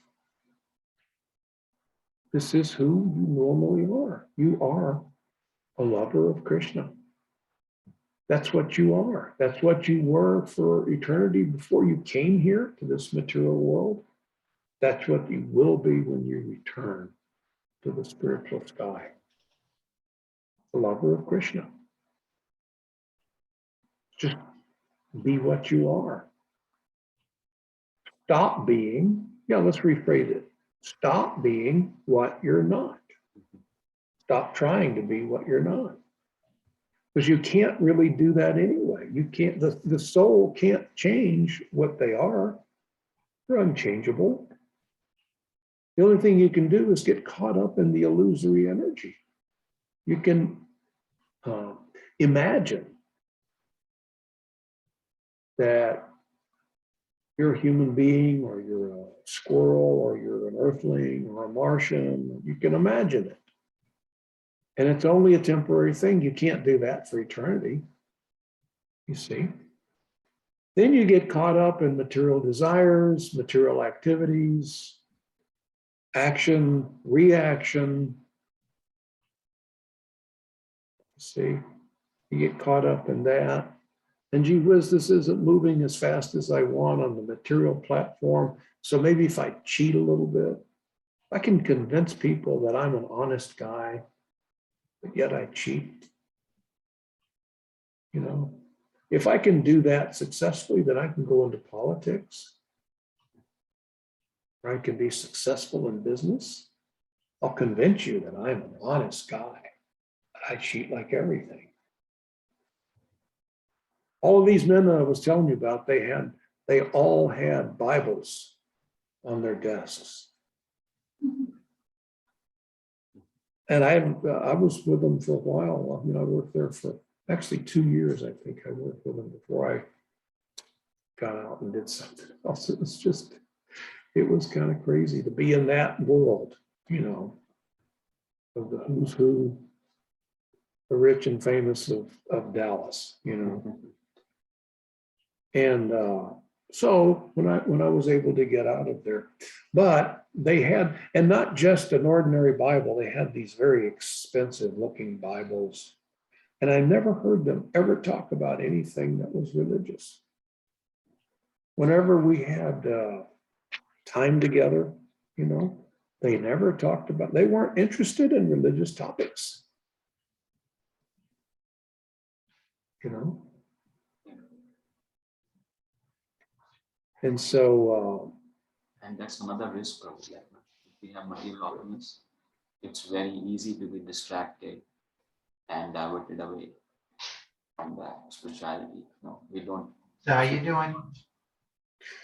This is who you normally are. You are a lover of Krishna. That's what you are. That's what you were for eternity before you came here to this material world. That's what you will be when you return to the spiritual sky. A lover of Krishna. Just be what you are. Stop being, let's rephrase it. Stop being what you're not. Stop trying to be what you're not. Because you can't really do that anyway. You can't, the soul can't change what they are. They're unchangeable. The only thing you can do is get caught up in the illusory energy. You can imagine that you're a human being, or you're a squirrel, or you're an earthling, or a Martian. You can imagine it. And it's only a temporary thing. You can't do that for eternity. You see? Then you get caught up in material desires, material activities, action, reaction. See? You get caught up in that. And gee whiz, this isn't moving as fast as I want on the material platform. So maybe if I cheat a little bit, I can convince people that I'm an honest guy, but yet I cheat. You know, if I can do that successfully, then I can go into politics. Or I can be successful in business. I'll convince you that I'm an honest guy, but I cheat like everything. All of these men that I was telling you about, they all had Bibles on their desks. And I was with them for a while. I mean, I worked there for actually 2 years, I think I worked with them before I got out and did something else. It was kind of crazy to be in that world, you know, of the who's who, the rich and famous of Dallas, you know. And so when I was able to get out of there, but they had, and not just an ordinary Bible, they had these very expensive looking Bibles. And I never heard them ever talk about anything that was religious. Whenever we had time together, you know, they never talked about, they weren't interested in religious topics, you know. And so, and that's another risk, probably. If we have material openness, it's very easy to be distracted and diverted away from that spirituality. No, we don't. So how you doing?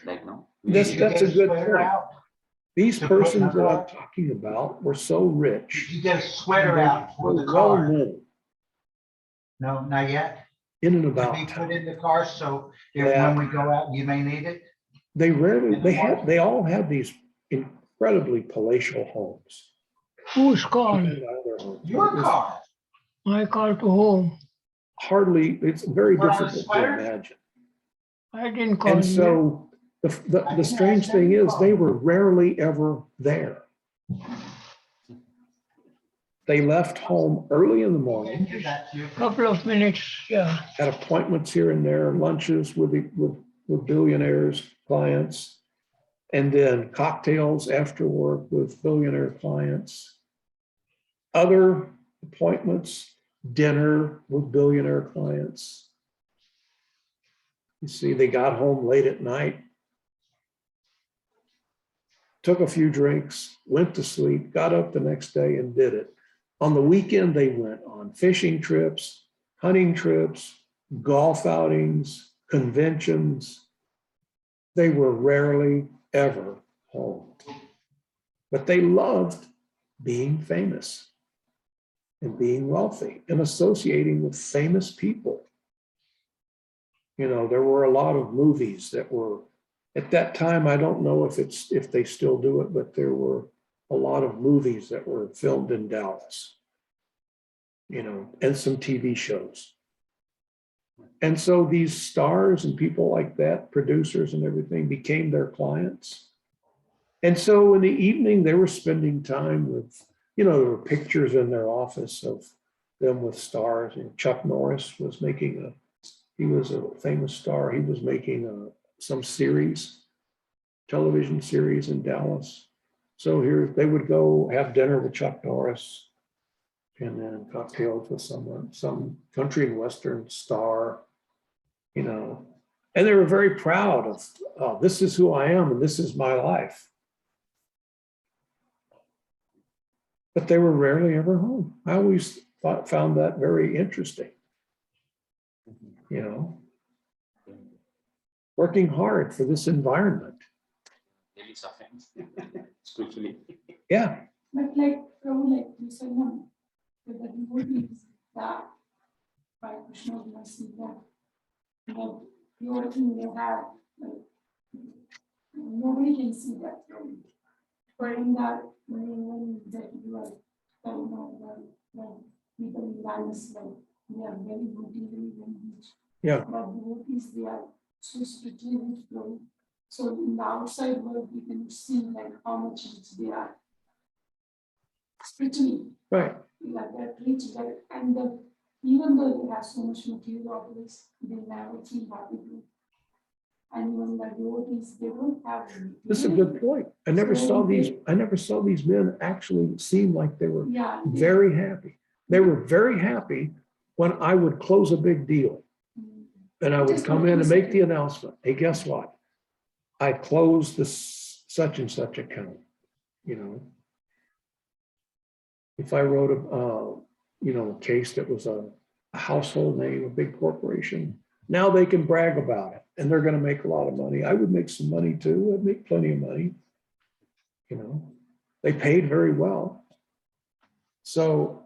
Like, no. that's a good Sweater point. out? These To put in persons the that I'm car? talking about were so rich. Did you get a sweater out for the well car? known No, not yet. in and To about be put town. in the car, so if Yeah. when we go out, you may need it. They rarely, they all have these incredibly palatial homes. Whose car? Your car. My car to home. Hardly, it's very Want a difficult to sweater? imagine. I didn't call And you. so the strange thing is they were rarely ever there. They left home early in the morning, Couple of minutes, yeah. had appointments here and there, lunches with billionaires, clients. and then cocktails after work with billionaire clients, other appointments, dinner with billionaire clients. You see, they got home late at night, took a few drinks, went to sleep, got up the next day and did it. On the weekend, they went on fishing trips, hunting trips, golf outings, conventions. They were rarely ever home. But they loved being famous and being wealthy and associating with famous people. You know, there were a lot of movies that were, at that time, I don't know if they still do it, but there were a lot of movies that were filmed in Dallas, you know, and some TV shows. And so these stars and people like that, producers and everything, became their clients. And so in the evening, they were spending time with, you know, there were pictures in their office of them with stars. And Chuck Norris was making he was a famous star. He was making some series, television series in Dallas. So here they would go have dinner with Chuck Norris and then cocktails with someone, some country and Western star, you know, and they were very proud of, oh, this is who I am and this is my life. But they were rarely ever home. I always found that very interesting, you know, working hard for this environment. Really suffering spiritually. But like Prabhu, like you said, no, with the devotees that by Krishna's mercy that the only thing they have, like, nobody can see that from. But in that when that you are, you know, when people in Dallas, like they are very materially very rich. Yeah. But devotees, they are so strictly rich, Prabhu. So in the outside world, we can see like how much rich they are. Spiritually. Right. Like they're rich, and even though they have so much material objects, they never feel happy. And even the devotees, they don't have. This is a good point. I never saw these men actually seem like they were very happy. They were very happy when I would close a big deal. And I would come in and make the announcement. Hey, guess what? I closed this such and such account, you know. If I wrote a case that was a household name, a big corporation, now they can brag about it and they're going to make a lot of money. I would make some money too. I'd make plenty of money. You know, they paid very well. So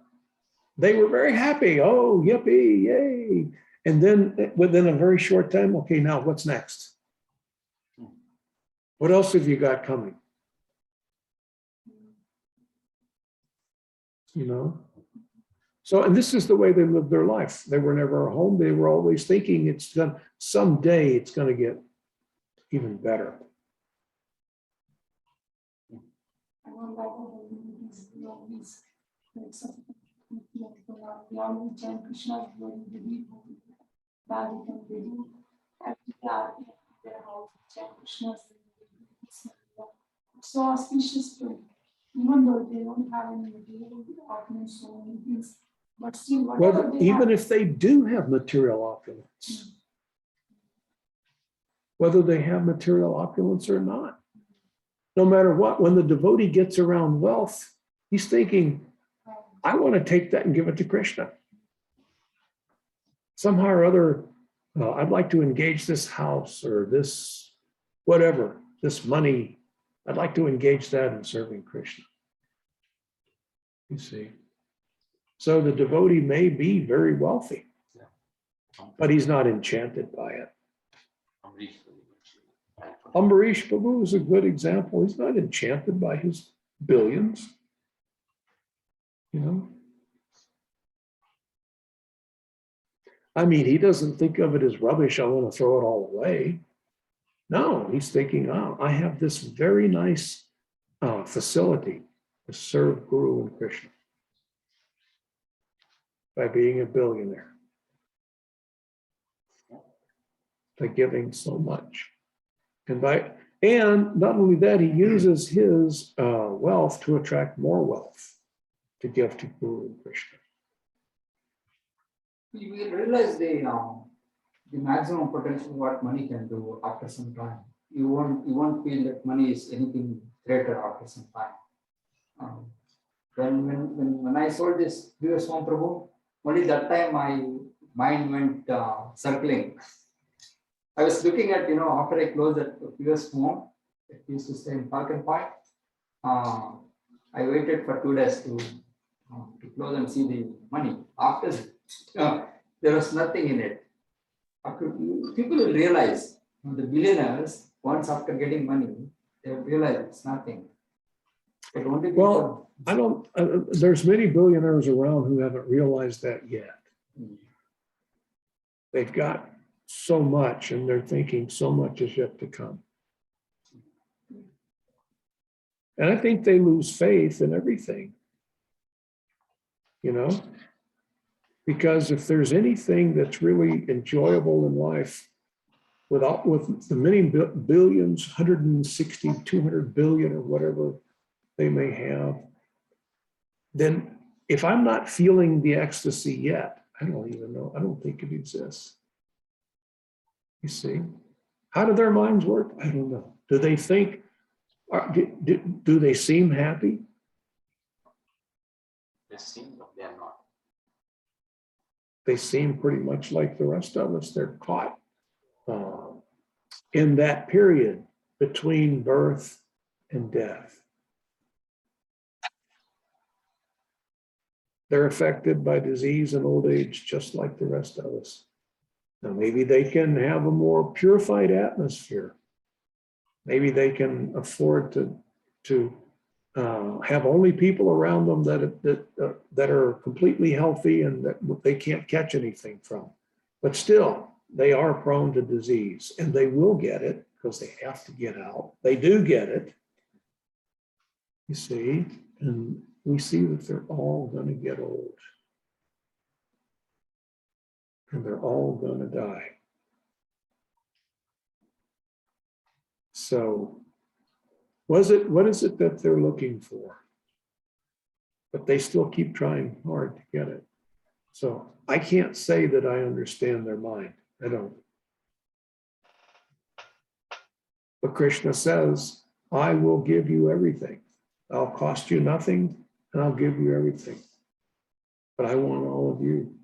they were very happy. Oh, yippee, yay. And then within a very short time, okay, now what's next? What else have you got coming? You know? So, and this is the way they lived their life. They were never home. They were always thinking someday it's going to get even better. So auspicious to, even though they don't have any material opulence, so many things, but still whatever Well, they even have, if they do have material opulence, whether they have material opulence or not, no matter what, when the devotee gets around wealth, he's thinking, I want to take that and give it to Krishna. Somehow or other, I'd like to engage this house or this, whatever, this money. I'd like to engage that in serving Krishna. You see. So the devotee may be very wealthy, but he's not enchanted by it. Ambarish Prabhu is a good example. He's not enchanted by his billions, you know. I mean, he doesn't think of it as rubbish. I want to throw it all away. No, he's thinking, oh, I have this very nice facility to serve Guru and Krishna by being a billionaire, by giving so much. And And not only that, he uses his wealth to attract more wealth to give to Guru and Krishna. You will realize the maximum potential what money can do after some time. You won't feel that money is anything greater after some time. When I sold this US home, Prabhu, only that time my mind went circling. I was looking at, after I closed that US home, it used to stay in Falcon Point. I waited for 2 days to close and see the money. After there was nothing in it. People will realize, the billionaires, once after getting money, they will realize it's nothing. But only Well, I don't, there's many billionaires around who haven't realized that yet. They've got so much and they're thinking so much is yet to come. And I think they lose faith in everything, because if there's anything that's really enjoyable in life, with the many billions, 160, 200 billion or whatever they may have, then if I'm not feeling the ecstasy yet, I don't even know. I don't think it exists. You see? How do their minds work? I don't know. Do they think, do they seem happy? They seem, but they are not. They seem pretty much like the rest of us. They're caught in that period between birth and death. They're affected by disease and old age just like the rest of us. Now, maybe they can have a more purified atmosphere. Maybe they can afford to have only people around them that are completely healthy and that they can't catch anything from. But still, they are prone to disease, and they will get it because they have to get out. They do get it, you see, and we see that they're all going to get old. And they're all going to die. So, what is it that they're looking for? But they still keep trying hard to get it. So I can't say that I understand their mind. I don't. But Krishna says, I will give you everything. I'll cost you nothing, and I'll give you everything. But I want all of you.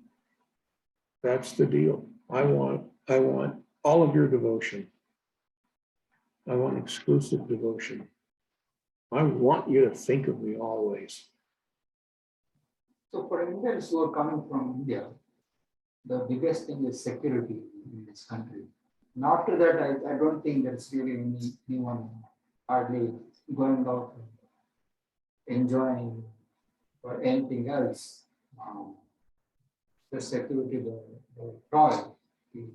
That's the deal. I want all of your devotion. I want exclusive devotion. I want you to think of me always. So for Indians who are coming from India, the biggest thing is security in this country. And after that, I don't think there's really anyone hardly going out and enjoying or anything else. The security, the trial, the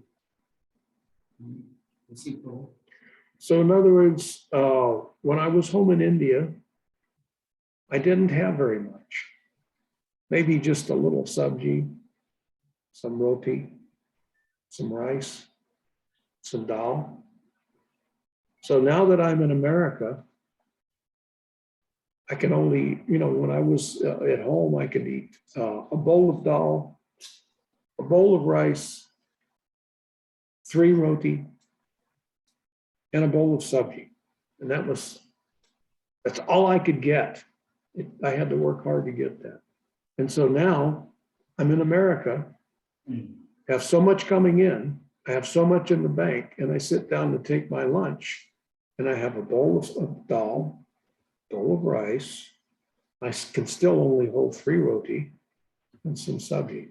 people. So in other words, when I was home in India, I didn't have very much. Maybe just a little sabji, some roti, some rice, some dal. So now that I'm in America, I can only, when I was at home, I could eat a bowl of dal, a bowl of rice, 3 roti, and a bowl of sabji. And that's all I could get. I had to work hard to get that. And so now I'm in America, have so much coming in, I have so much in the bank, and I sit down to take my lunch, and I have a bowl of dal, bowl of rice. I can still only hold 3 roti and some sabji.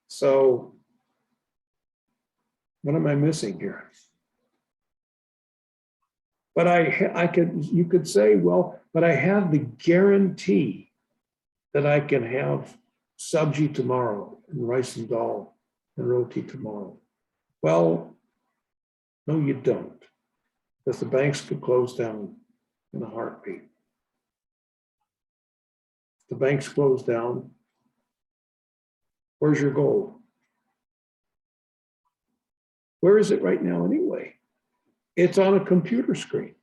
So what am I missing here? But you could say, well, but I have the guarantee that I can have sabji tomorrow and rice and dal and roti tomorrow. Well, no, you don't, because the banks could close down in a heartbeat. If the banks close down, where's your gold? Where is it right now anyway? It's on a computer screen.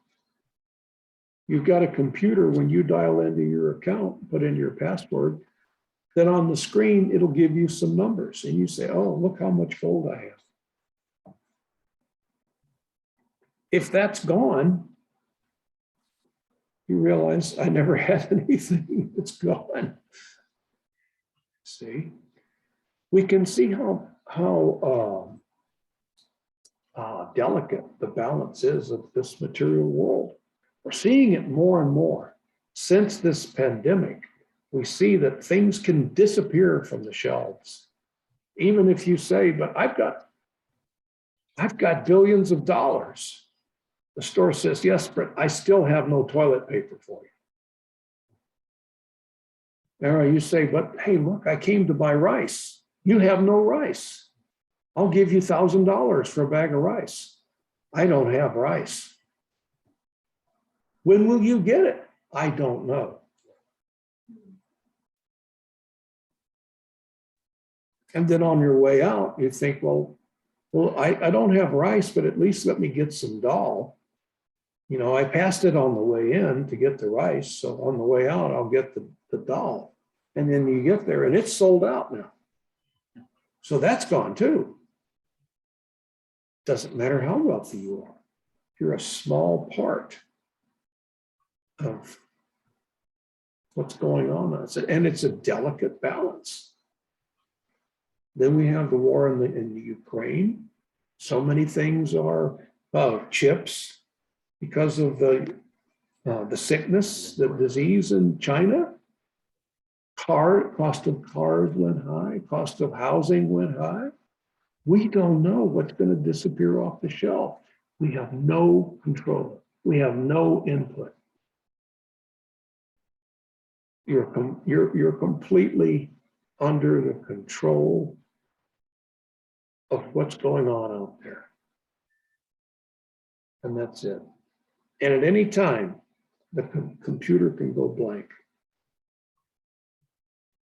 You've got a computer, when you dial into your account, put in your password, then on the screen, it'll give you some numbers and you say, oh, look how much gold I have. If that's gone, you realize I never had anything. It's gone. See, we can see how delicate the balance is of this material world. We're seeing it more and more. Since this pandemic, we see that things can disappear from the shelves. Even if you say, but I've got billions of dollars. The store says, yes, but I still have no toilet paper for you. Or you say, but hey, look, I came to buy rice. You have no rice. I'll give you $1,000 for a bag of rice. I don't have rice. When will you get it? I don't know. And then on your way out, you think, well, I don't have rice, but at least let me get some dal. You know, I passed it on the way in to get the rice. So on the way out, I'll get the dal. And then you get there and it's sold out now. So that's gone too. Doesn't matter how wealthy you are. You're a small part of what's going on. And it's a delicate balance. Then we have the war in the Ukraine. So many things are chips because of the sickness, the disease in China. Cost of cars went high, cost of housing went high. We don't know what's going to disappear off the shelf. We have no control. We have no input. You're completely under the control of what's going on out there. And that's it. And at any time, the computer can go blank.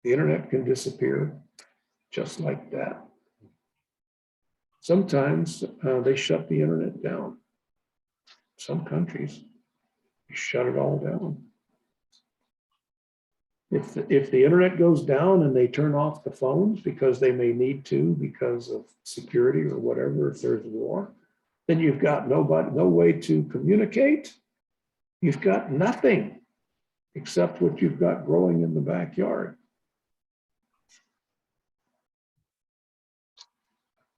The internet can disappear just like that. Sometimes they shut the internet down. Some countries shut it all down. If the internet goes down and they turn off the phones because they may need to because of security or whatever, if there's war, then you've got no way to communicate. You've got nothing except what you've got growing in the backyard.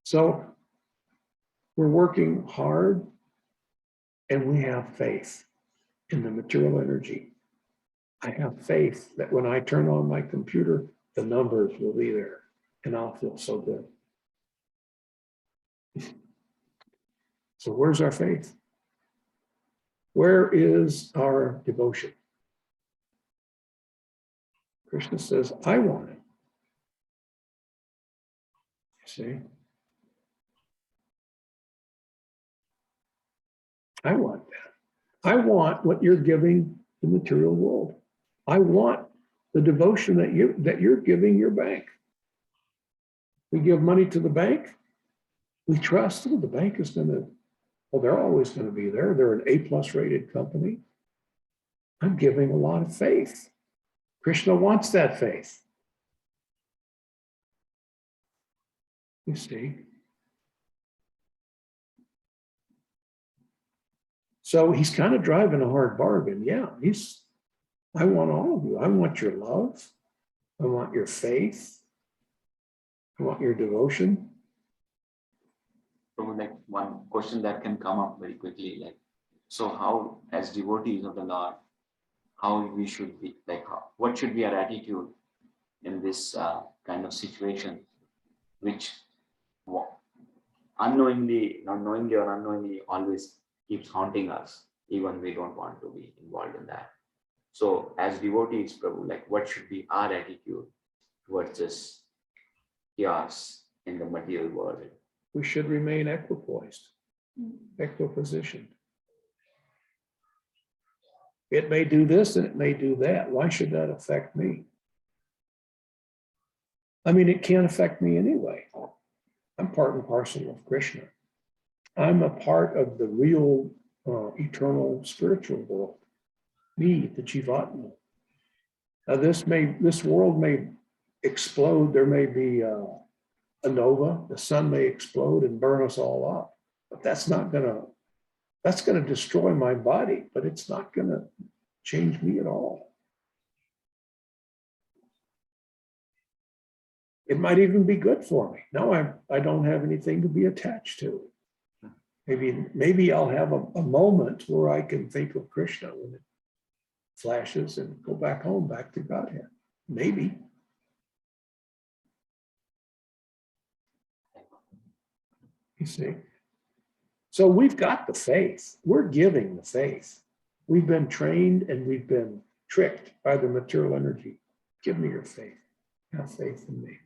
So we're working hard and we have faith in the material energy. I have faith that when I turn on my computer, the numbers will be there and I'll feel so good. So where's our faith? Where is our devotion? Krishna says, I want it. You see? I want that. I want what you're giving the material world. I want the devotion that you're giving your bank. We give money to the bank. We trust the bank is going to, well, they're always going to be there. They're an A+ rated company. I'm giving a lot of faith. Krishna wants that faith. You see? So he's kind of driving a hard bargain. Yeah, I want all of you. I want your love. I want your faith. I want your devotion. So like one question that can come up very quickly, like, so how, as devotees of the Lord, how we should be, like, what should be our attitude in this kind of situation, which unknowingly or unknowingly always keeps haunting us, even we don't want to be involved in that. So as devotees, Prabhu, like what should be our attitude towards this chaos in the material world? We should remain equipoised, equipositioned. It may do this and it may do that. Why should that affect me? I mean, it can't affect me anyway. I'm part and parcel of Krishna. I'm a part of the real eternal spiritual world. Me, the Jivatma. Now this world may explode. There may be a nova. The sun may explode and burn us all up. But that's gonna destroy my body, but it's not gonna change me at all. It might even be good for me. Now I don't have anything to be attached to. Maybe I'll have a moment where I can think of Krishna when it flashes and go back home, back to Godhead. Maybe. You see? So we've got the faith. We're giving the faith. We've been trained and we've been tricked by the material energy. Give me your faith. Have faith in me.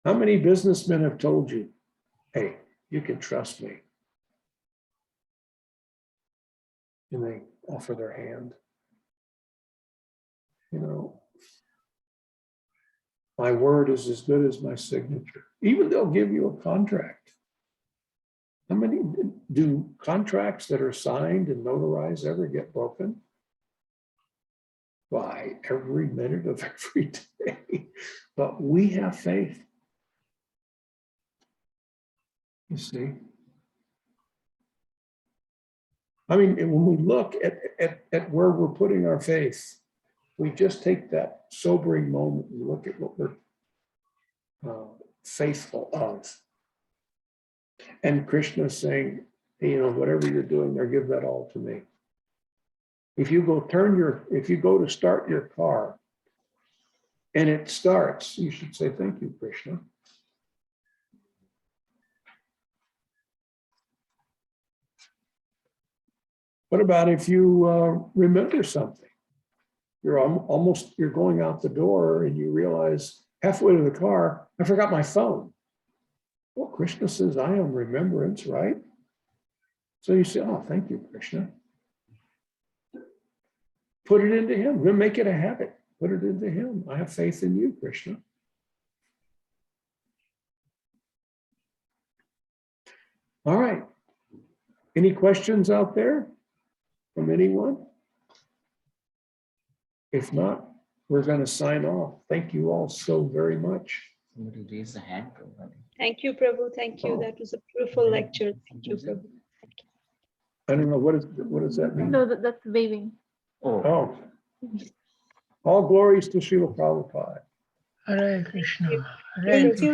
How many businessmen have told you, hey, you can trust me? And they offer their hand. You know, my word is as good as my signature. Even they'll give you a contract. How many do contracts that are signed and notarized ever get broken? Why, every minute of every day. But we have faith. You see? I mean, when we look at where we're putting our faith, we just take that sobering moment and look at what we're faithful of. And Krishna is saying, hey, you know, whatever you're doing there, give that all to me. If you go to start your car and it starts, you should say, thank you, Krishna. What about if you remember something? You're going out the door and you realize halfway to the car, I forgot my phone. Well, Krishna says, I am remembrance, right? So you say, oh, thank you, Krishna. Put it into him. We'll make it a habit. Put it into him. I have faith in you, Krishna. All right. Any questions out there from anyone? If not, we're going to sign off. Thank you all so very much. Somebody raise the hand. Thank you, Prabhu. Thank you. That was a beautiful lecture. Thank you, Prabhu. I don't know, what does that mean? No, that's waving. Oh. All glories to Srila Prabhupada. Hare Krishna. Hare Thank Krishna. you.